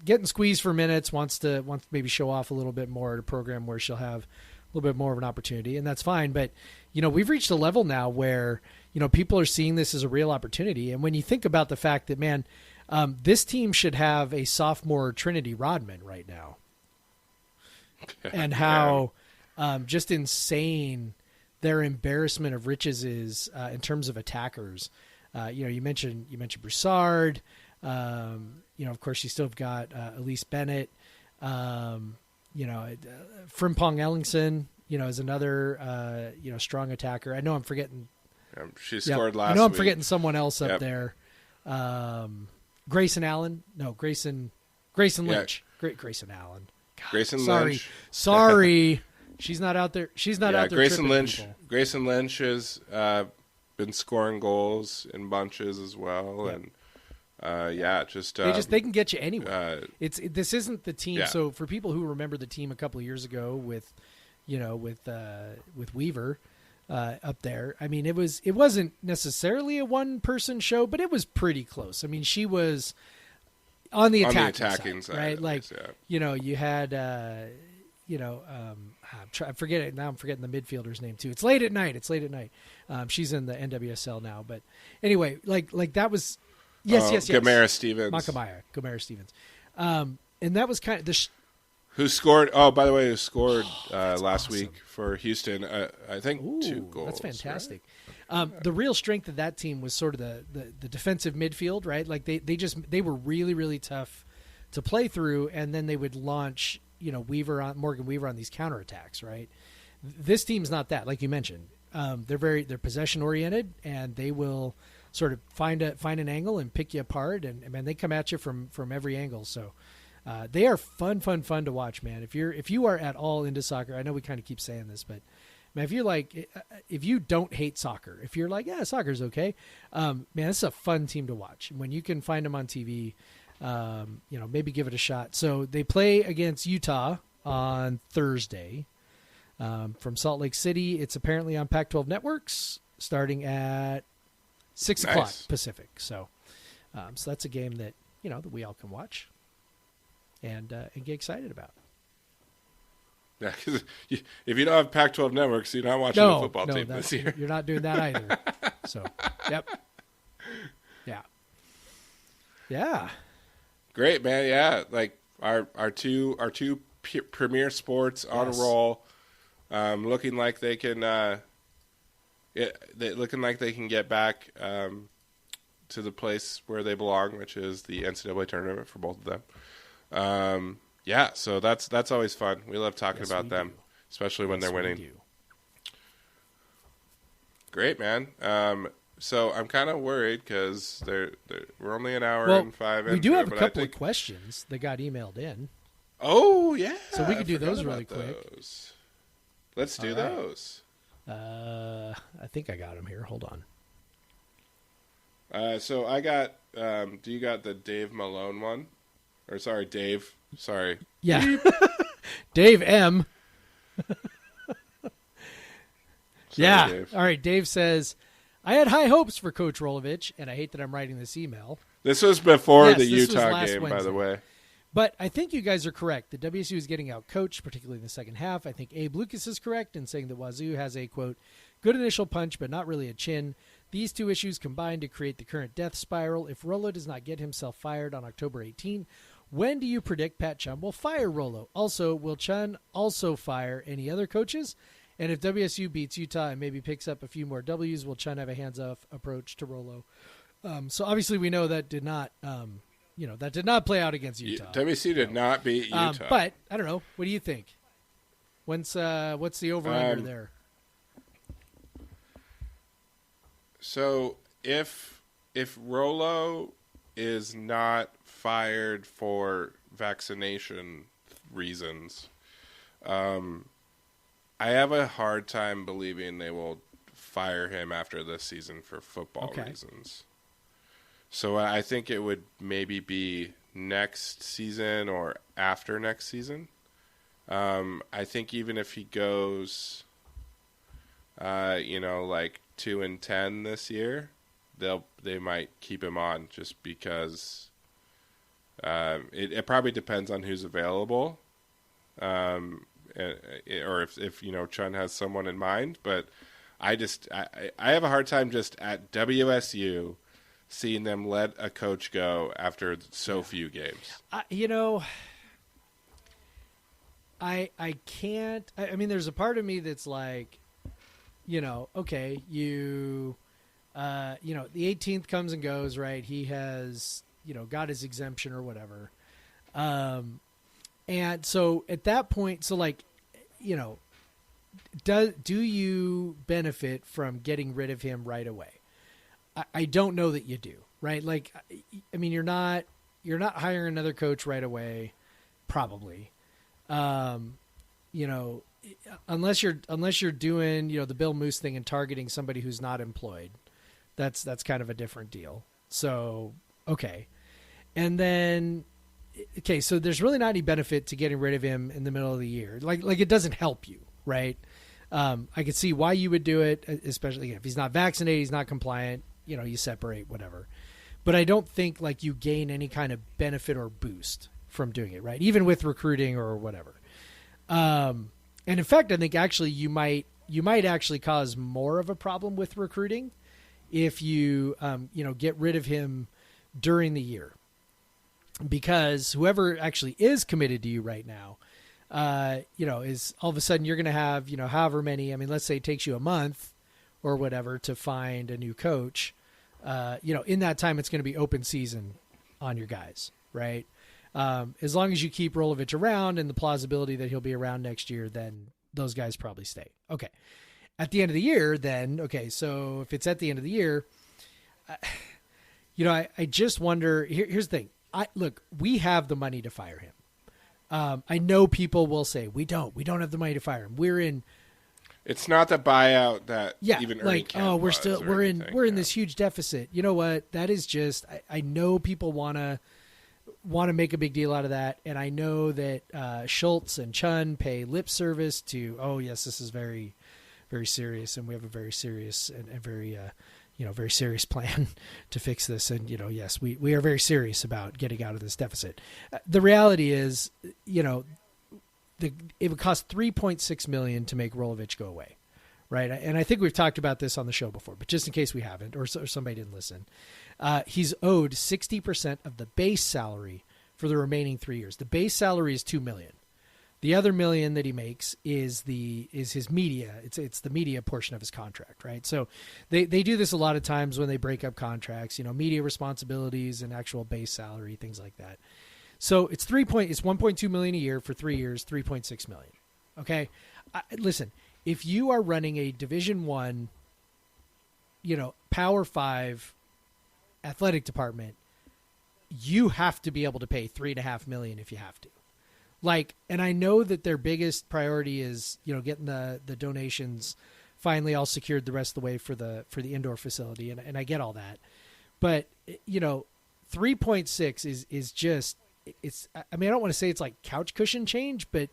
getting squeezed for minutes, wants to maybe show off a little bit more at a program where she'll have a little bit more of an opportunity, and that's fine. But, we've reached a level now where, people are seeing this as a real opportunity. And when you think about the fact that, man, this team should have a sophomore Trinity Rodman right now, and how just insane their embarrassment of riches is in terms of attackers. You mentioned Broussard. Of course, you still have got Elise Bennett. Frimpong Ellingson, is another, strong attacker. I know I'm forgetting.
She scored last week.
I know I'm forgetting someone else up there. Grayson Allen. No, Grayson Lynch. Grayson Allen. God,
Grayson
sorry.
Lynch.
Sorry. She's not out there. She's not out there.
Grayson Lynch has been scoring goals in bunches as well.
Yep.
And
they can get you anywhere. This isn't the team. Yeah. So for people who remember the team a couple of years ago with Weaver up there, it wasn't necessarily a one person show, but it was pretty close. She was on the attacking side, right? Like, you had, I forget it now. I'm forgetting the midfielder's name too. It's late at night. She's in the NWSL now, but anyway, like that was, yes.
Gamera Stevens.
Gamera Stevens. And that was kind of
Who scored? Oh, by the way, who scored last
awesome.
week for Houston? I think
Ooh,
2 goals.
That's fantastic.
Right?
The real strength of that team was sort of the defensive midfield, right? Like they were really, really tough to play through, and then they would launch, Morgan Weaver on these counterattacks, right? This team's not that, like you mentioned. They're possession oriented, and they will sort of find an angle and pick you apart, and man, they come at you from every angle. So they are fun to watch, man. If you are at all into soccer, I know we kind of keep saying this, but man, if you don't hate soccer, if you're like, yeah, soccer's okay, man, this is a fun team to watch. When you can find them on TV, maybe give it a shot. So they play against Utah on Thursday. From Salt Lake City. It's apparently on Pac-12 networks starting at 6 o'clock Pacific. So that's a game that, that we all can watch and get excited about.
Yeah, because if you don't have Pac-12 networks, you're not watching the football team this year.
You're not doing that either. So, yep. Yeah.
Great, man. Yeah, like our two premier sports on a roll. Looking like they can, looking like they can get back to the place where they belong, which is the NCAA tournament for both of them. So that's always fun. We love talking about them, especially when they're winning. Great, man. So I'm kind of worried because we're only an hour and 5 in.
We do have a couple of questions that got emailed in.
Oh yeah,
so we could do those really quick.
Let's do those.
I think I got them here. Hold
on. So I got. Do you got the Dave Malone one? Or sorry, Dave. Sorry.
Yeah. Dave M. Yeah.
Dave.
All right. Dave says, I had high hopes for Coach Rolovich, and I hate that I'm writing this email.
This was before the Utah game,
Wednesday.
by the way.
But I think you guys are correct. The WSU is getting out coached, particularly in the second half. I think Abe Lucas is correct in saying that Wazoo has a, quote, good initial punch, but not really a chin. These two issues combine to create the current death spiral. If Rolo does not get himself fired on October 18, when do you predict Pat Chun will fire Rolo? Also, will Chun also fire any other coaches? And if WSU beats Utah and maybe picks up a few more W's, will Chun have a hands-off approach to Rolo? So obviously we know that did not that did not play out against Utah.
WSU did not beat Utah.
But I don't know. What do you think? What's the over-under there?
So if Rolo is not fired for vaccination reasons, I have a hard time believing they will fire him after this season for football reasons. So I think it would maybe be next season or after next season. I think even if he goes, like 2-10 this year, they might keep him on just because it probably depends on who's available, or if Chun has someone in mind. But I have a hard time just at WSU seeing them let a coach go after so few games.
I can't. I mean, there's a part of me that's like, okay, the 18th comes and goes, right? He has, got his exemption or whatever. And so at that point, so like, do you benefit from getting rid of him right away? I don't know that you do, right? Like, I mean, you're not hiring another coach right away, probably. Unless you're doing, the Bill Moose thing and targeting somebody who's not employed, that's kind of a different deal. So, okay. And then, so there's really not any benefit to getting rid of him in the middle of the year. Like it doesn't help you, right? I could see why you would do it, especially if he's not vaccinated, he's not compliant, you separate, whatever. But I don't think like you gain any kind of benefit or boost from doing it, right? Even with recruiting or whatever. And in fact, I think actually you might actually cause more of a problem with recruiting if you, get rid of him during the year, because whoever actually is committed to you right now, is all of a sudden you're going to have, however many, I mean, let's say it takes you a month or whatever to find a new coach. In that time, it's going to be open season on your guys, right? As long as you keep Rolovich around and the plausibility that he'll be around next year, then those guys probably stay. Okay. At the end of the year, then, okay, so if it's at the end of the year, I just wonder, here's the thing. Look, we have the money to fire him. I know people will say, we don't have the money to fire him.
It's not the buyout that even Ernie
like,
Kent
we're in this huge deficit. You know what? That is just, I know people want to make a big deal out of that. And I know that Schultz and Chun pay lip service to, oh yes, this is very, very serious. And we have a very serious and very, very serious plan to fix this. And, yes, we are very serious about getting out of this deficit. The reality is, it would cost $3.6 million to make Rolovich go away. Right. And I think we've talked about this on the show before, but just in case we haven't, or somebody didn't listen, he's owed 60% of the base salary for the remaining 3 years. The base salary is $2 million. The other $1 million that he makes is his media. It's the media portion of his contract, right? So they do this a lot of times when they break up contracts, media responsibilities and actual base salary, things like that. So it's $1.2 million a year for 3 years, $3.6 million. Okay, listen, if you are running a Division I, Power 5 athletic department, you have to be able to pay $3.5 million if you have to. And I know that their biggest priority is, getting the donations finally all secured the rest of the way for the indoor facility. And I get all that, but 3.6 is just, I don't want to say it's like couch cushion change, but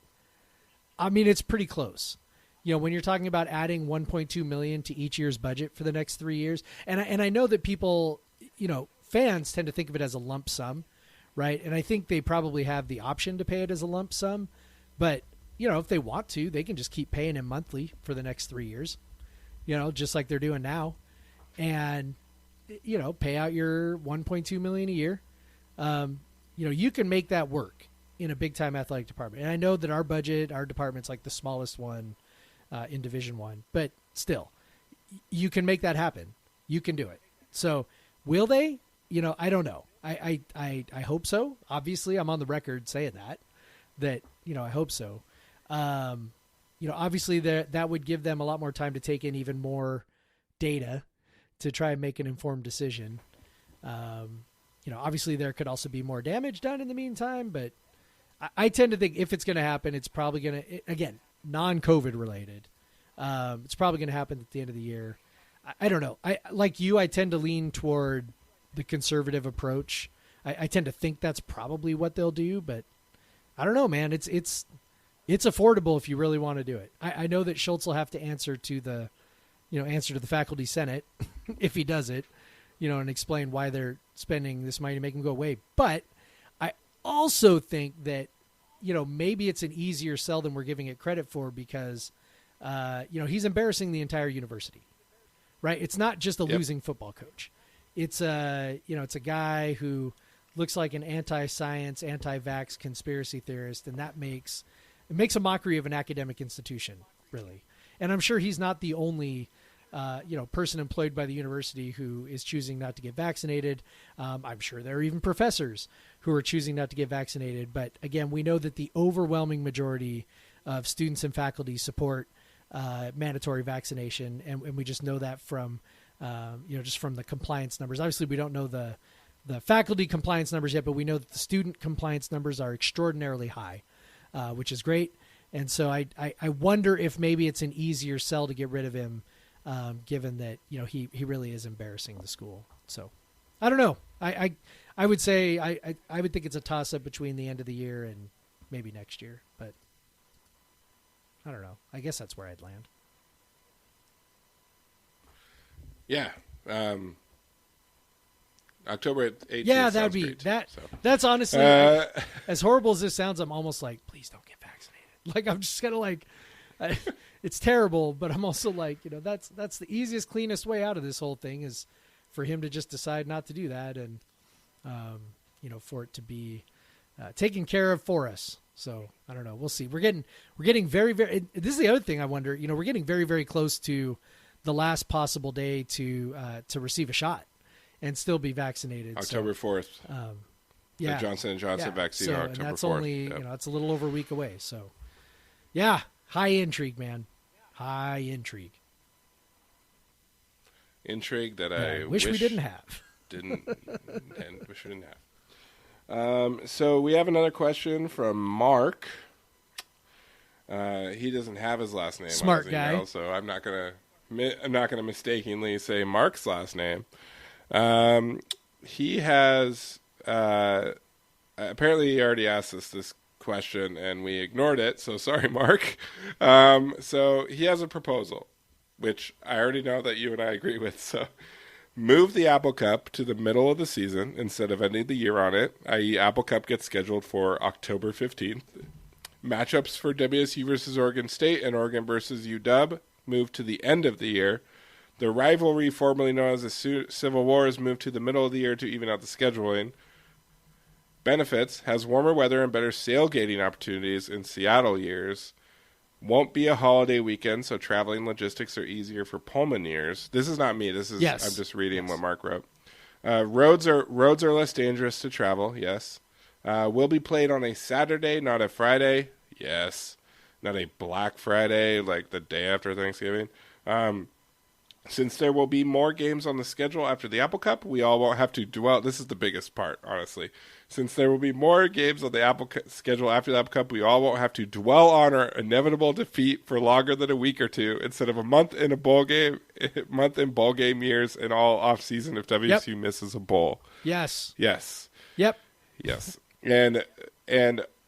I mean, it's pretty close. When you're talking about adding 1.2 million to each year's budget for the next 3 years. And I know that people, fans tend to think of it as a lump sum. Right. And I think they probably have the option to pay it as a lump sum, but if they want to, they can just keep paying him monthly for the next 3 years, just like they're doing now, and, pay out your 1.2 million a year. You can make that work in a big time athletic department. And I know that our department's like the smallest one in Division I, but still you can make that happen. You can do it. So will they? I don't know. I hope so. Obviously, I'm on the record saying that I hope so. Obviously that would give them a lot more time to take in even more data to try and make an informed decision. Obviously there could also be more damage done in the meantime, but I tend to think if it's going to happen, it's probably going to, again, non-COVID related. It's probably going to happen at the end of the year. I don't know. I tend to lean toward the conservative approach. I tend to think that's probably what they'll do, but I don't know, man. It's affordable if you really want to do it. I know that Schultz will have to answer to the faculty senate if he does it, and explain why they're spending this money to make him go away. But I also think that, maybe it's an easier sell than we're giving it credit for because, he's embarrassing the entire university, right? It's not just a losing football coach. It's it's a guy who looks like an anti-science, anti-vax conspiracy theorist, and it makes a mockery of an academic institution, really. And I'm sure he's not the only, person employed by the university who is choosing not to get vaccinated. I'm sure there are even professors who are choosing not to get vaccinated. But again, we know that the overwhelming majority of students and faculty support mandatory vaccination, and we just know that from just from the compliance numbers. Obviously, we don't know the faculty compliance numbers yet, but we know that the student compliance numbers are extraordinarily high, which is great. And so I wonder if maybe it's an easier sell to get rid of him, given that he really is embarrassing the school. So I don't know. I would say I would think it's a toss up between the end of the year and maybe next year, but I don't know. I guess that's where I'd land.
Yeah. October 18th.
Yeah, that'd be
great,
that.
So.
That's honestly, as horrible as this sounds, I'm almost like, please don't get vaccinated. Like, I'm just kind of like, it's terrible, but I'm also like, that's the easiest, cleanest way out of this whole thing is for him to just decide not to do that, and for it to be taken care of for us. So I don't know. We'll see. We're getting very, very. This is the other thing I wonder. We're getting very, very close to the last possible day to receive a shot and still be vaccinated.
October 4th.
Yeah,
the Johnson & Johnson vaccine on October 4th.
That's only it's a little over a week away. So, yeah, high intrigue, man. High intrigue.
Intrigue that
I wish we didn't have.
And wish we didn't have. So we have another question from Mark. He doesn't have his last name.
Smart
on his
guy.
email, so I'm not gonna mistakenly say Mark's last name. He has apparently he already asked us this question and we ignored it. So sorry, Mark. So he has a proposal, which I already know that you and I agree with. So move the Apple Cup to the middle of the season instead of ending the year on it, i.e. Apple Cup gets scheduled for October 15th. Matchups for WSU versus Oregon State and Oregon versus UW move to the end of the year. The rivalry formerly known as the Civil War is moved to the middle of the year to even out the scheduling. Benefits has warmer weather and better sailgating opportunities in Seattle years. Won't be a holiday weekend, so traveling logistics are easier for Pullmaneers. This is not me. This is I'm just reading what Mark wrote. Roads are less dangerous to travel. Yes. Will be played on a Saturday, not a Friday. Yes. Not a Black Friday, like the day after Thanksgiving. Since there will be more games on the schedule after the Apple Cup, we all won't have to dwell. This is the biggest part, honestly. Since there will be more games on the Apple schedule after the Apple Cup, we all won't have to dwell on our inevitable defeat for longer than a week or two, instead of a month in bowl game years and all off season if WSU misses a bowl.
Yes.
Yes.
Yep.
Yes. And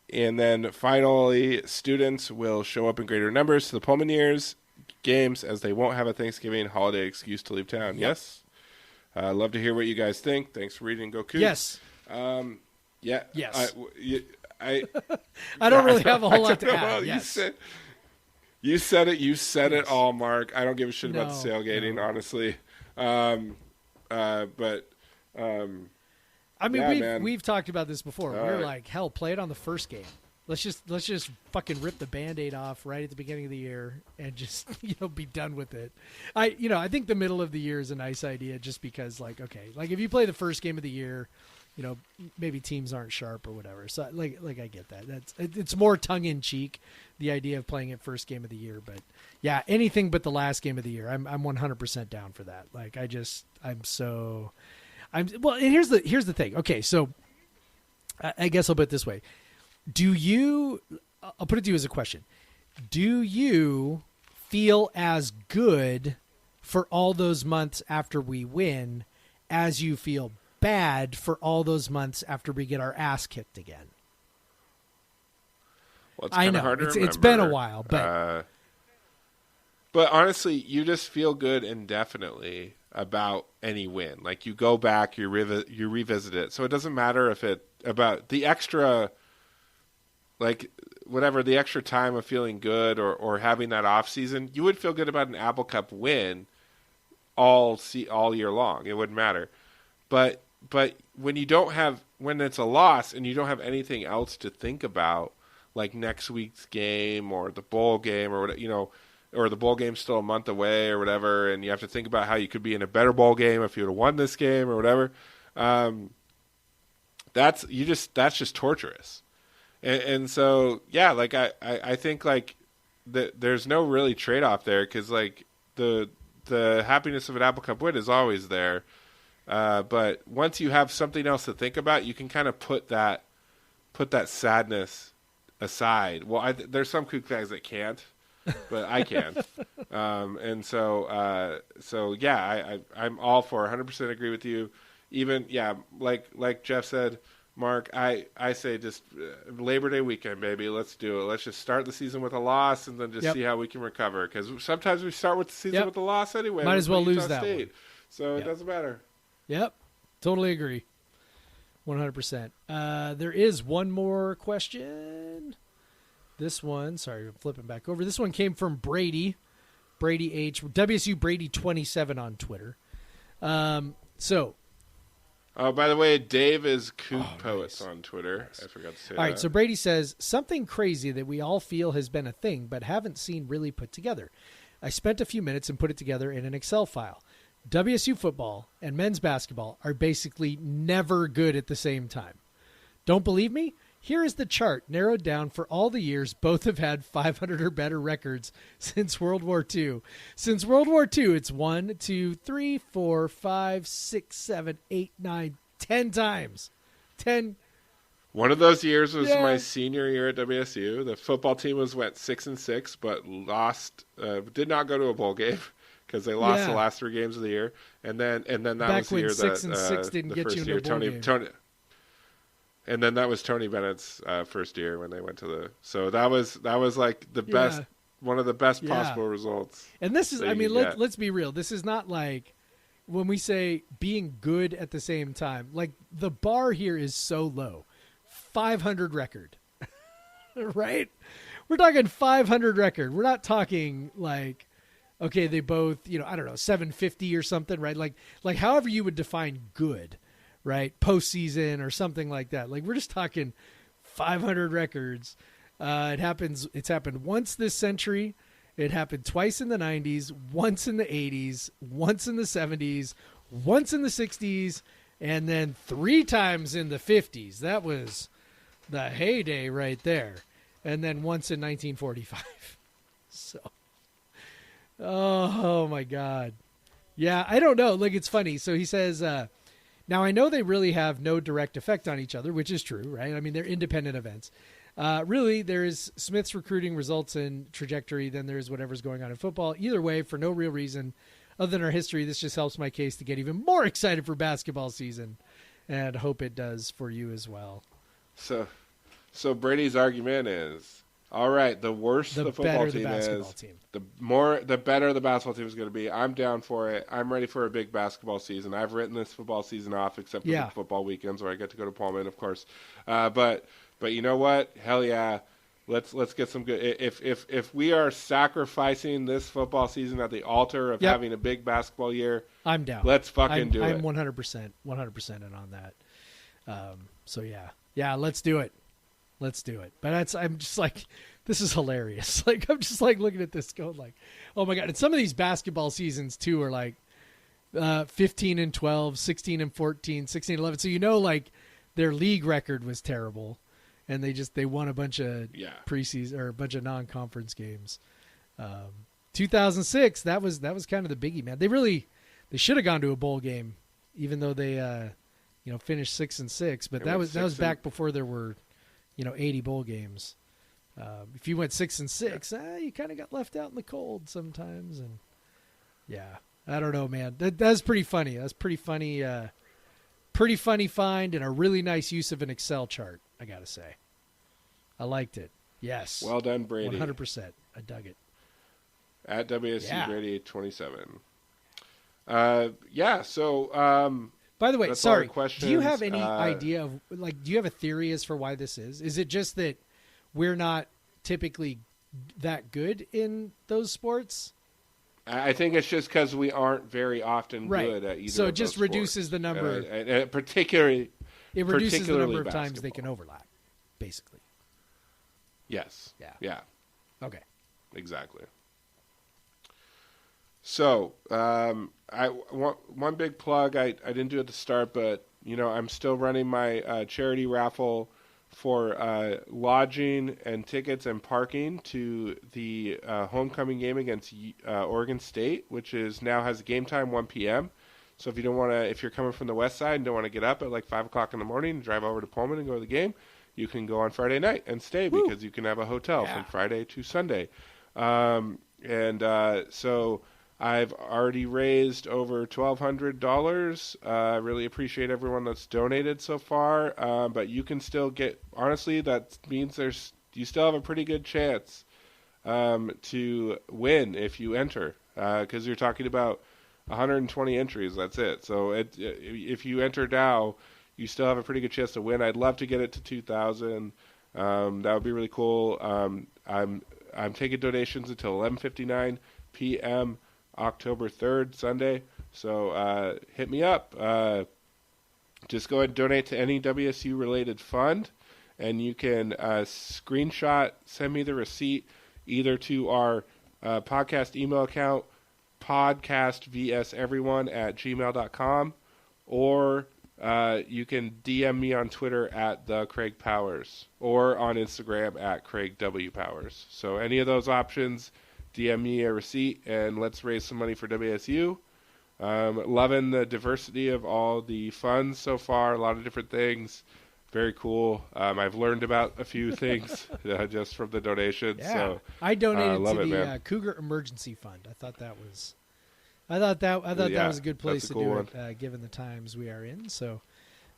then finally, students will show up in greater numbers to the Pullmaneers games as they won't have a Thanksgiving holiday excuse to leave town. Yes. Love to hear what you guys think. Thanks for reading. Go Cougs.
Yes.
Yeah.
Yes.
I
don't really have a whole lot to
know.
add.
Yes. You said it. You said it all, Mark. I don't give a shit about the
No,
tailgating, honestly.
I mean,
man.
we've talked about this before.
All
We're
right.
like, hell, play it on the first game. Let's just fucking rip the Band-Aid off right at the beginning of the year and just be done with it. I think the middle of the year is a nice idea just because if you play the first game of the year, maybe teams aren't sharp or whatever. So like I get that. It's more tongue in cheek, the idea of playing it first game of the year. But yeah, anything but the last game of the year, I'm 100% down for that. And here's the thing. Okay, so I guess I'll put it this way. I'll put it to you as a question. Do you feel as good for all those months after we win as you feel bad for all those months after we get our ass kicked again?
Well,
I know
hard to
it's been a
remember.
while, but
honestly, you just feel good indefinitely about any win. Like you go back, you revisit it. So it doesn't matter if about the extra, the extra time of feeling good or having that off season. You would feel good about an Apple Cup win all year long. It wouldn't matter. But when it's a loss and you don't have anything else to think about, like next week's game or the bowl game or whatever, or the bowl game's still a month away or whatever, and you have to think about how you could be in a better bowl game if you would have won this game or whatever. That's just torturous. And so, yeah, I think there's no really trade-off there because the happiness of an Apple Cup win is always there. But once you have something else to think about, you can kind of put that sadness aside. Well, there's some kook guys that can't, but I can. And so yeah, I'm all for 100% agree with you. Even, yeah, like Jeff said, Mark, I say just Labor Day weekend, baby. Let's do it. Let's just start the season with a loss and then just see how we can recover. Because sometimes we start with the season with a loss anyway.
Might as well lose
Utah
that
State.
one.
So it doesn't matter.
Yep. Totally agree. 100%. There is one more question. This one, sorry, I'm flipping back over. This one came from Brady H. WSU Brady 27 on Twitter. So
Oh, by the way, Dave is Kook Poets
nice.
on Twitter.
Nice.
I forgot to say
All
that.
right, so Brady says, something crazy that we all feel has been a thing but haven't seen really put together. I spent a few minutes and put it together in an Excel file. WSU football and men's basketball are basically never good at the same time. Don't believe me? Here is the chart narrowed down for all the years both have had 500 or better records since World War II. Since World War II, it's 1, 2, 3, 4, 5, 6, 7, 8, 9, 10 times. 10.
One of those years was
Yeah.
my senior year at WSU. The football team went 6-6, but lost. Did not go to a bowl game because they lost
Yeah.
the last 3 games of the year. And then that
Back
was the
when
year
6
that
and 6 didn't
the
get
first
you into
year
a bowl game.
Tony. And then that was Tony Bennett's first year when they went to the. So that was like the best, one of the best
Yeah.
possible results.
And this is,
that
I mean,
you get.
let's be real. This is not like when we say being good at the same time. Like the bar here is so low. 500 record. Right? We're talking 500 record. We're not talking like, okay, they both, I don't know, 750 or something, right? Like however you would define good, right? Postseason or something like that. Like we're just talking 500 records. It's happened once this century. It happened twice in the 90s, once in the 80s, once in the 70s, once in the 60s, and then 3 times in the 50s. That was the heyday right there. And then once in 1945. So, oh my God. Yeah, I don't know. Like, it's funny. So he says, now I know they really have no direct effect on each other, which is true, right? I mean, they're independent events. Really, there is Smith's recruiting results and trajectory, then there's whatever's going on in football. Either way, for no real reason other than our history, this just helps my case to get even more excited for basketball season, and hope it does for you as well.
So Brady's argument is, all right, the worse the football
better
team
the basketball
is,
team.
the better the basketball team is going to be. I'm down for it. I'm ready for a big basketball season. I've written this football season off, except for the football weekends where I get to go to Pullman, of course. But you know what? Hell yeah. Let's get some good. If we are sacrificing this football season at the altar of having a big basketball year,
I'm down.
Let's fucking do it.
I'm 100% in on that. So yeah, let's do it. Let's do it. But I'm just like, this is hilarious. Like, I'm just like looking at this going like, oh my God. And some of these basketball seasons too are like 15 and 12, 16 and 14, 16 and 11. So, like their league record was terrible and they won a bunch of preseason or a bunch of non-conference games. 2006, that was kind of the biggie, man. They should have gone to a bowl game, even though they, finished 6-6, but that was back before there were, 80 bowl games. If you went 6-6, you kind of got left out in the cold sometimes. And yeah, I don't know, man. That's pretty funny. That's pretty funny. Pretty funny find and a really nice use of an Excel chart, I got to say. I liked it. Yes.
Well done, Brady.
100%. I dug it.
At WSC Brady 27. So
by the way,
that's all our
sorry.
questions.
Do you have any idea of do you have a theory as for why this is? Is it just that we're not typically that good in those sports?
I think it's just because we aren't very often good at either.
So it
of
just
those
reduces
sports.
the number.
And particularly,
it reduces the number of
basketball.
times they can overlap, basically.
Yes.
Yeah. Okay.
Exactly. So, one big plug. I didn't do it at the start, but I'm still running my charity raffle for lodging and tickets and parking to the homecoming game against Oregon State, which now has game time 1 p.m. So if you're coming from the west side and don't want to get up at like 5 o'clock in the morning and drive over to Pullman and go to the game, you can go on Friday night and stay because you can have a hotel from Friday to Sunday. So I've already raised over $1,200. Really appreciate everyone that's donated so far. But you can still honestly, that means you still have a pretty good chance to win if you enter. Because you're talking about 120 entries. That's it. So if you enter now, you still have a pretty good chance to win. I'd love to get it to 2,000. That would be really cool. I'm taking donations until 11:59 p.m. October 3rd, Sunday. So hit me up. just go ahead and donate to any WSU related fund, and you can screenshot, send me the receipt either to our podcast email account, podcastvseveryone@gmail.com, or you can DM me on Twitter at the Craig Powers, or on Instagram at Craig W. Powers. So any of those options, DM me a receipt, and let's raise some money for WSU. Loving the diversity of all the funds so far, a lot of different things. Very cool. I've learned about a few things just from the donations.
Yeah,
So
I donated
love
to
it,
the
man.
Cougar Emergency Fund. I thought that was that was a good place
that's a
to
cool
do it, given the times we are in. So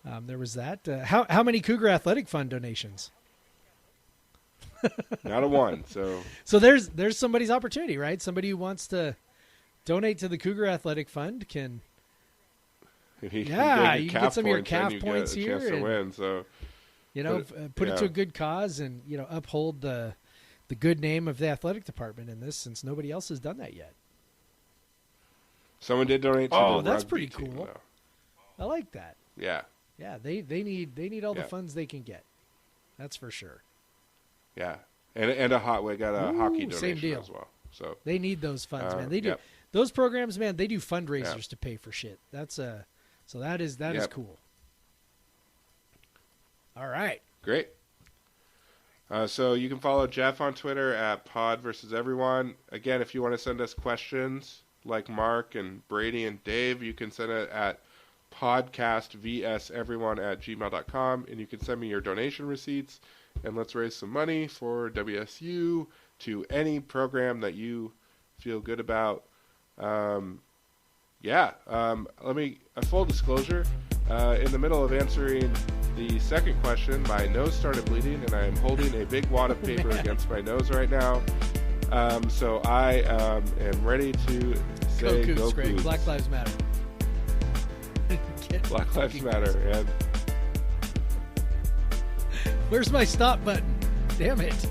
there was that. How many Cougar Athletic Fund donations?
Not a one. So
there's somebody's opportunity, right? Somebody who wants to donate to the Cougar Athletic Fund can.
you
can
get
get some of your
points,
CAF
and
points
you get a
here
chance to
and-
win. So
Put it to
yeah.
a good cause and uphold the good name of the athletic department in this, since nobody else has done that yet.
someone did donate to
Oh,
the
that's
rugby
pretty
team,
cool.
though.
I like that.
Yeah,
Yeah, they need all the
Yeah.
funds they can get. That's for sure.
yeah, and we got a hockey
Ooh,
donation
same deal.
as well. So
They need those funds, man. They do
yep.
those programs, man. They do fundraisers
Yeah.
to pay for shit. That's so that is
Yep.
cool. All right.
Great. So you can follow Jeff on Twitter at Pod versus Everyone. Again, if you want to send us questions like Mark and Brady and Dave, you can send it at podcastvseveryone@gmail.com, and you can send me your donation receipts, and let's raise some money for WSU to any program that you feel good about. Let me, a full disclosure, in the middle of answering the second question, my nose started bleeding, and I am holding a big wad of paper against my nose right now. So I am ready to say
Go
go
Cougs, Greg.
Cougs.
Black Lives Matter.
Black Lives Matter. And
Where's my stop button? Damn it.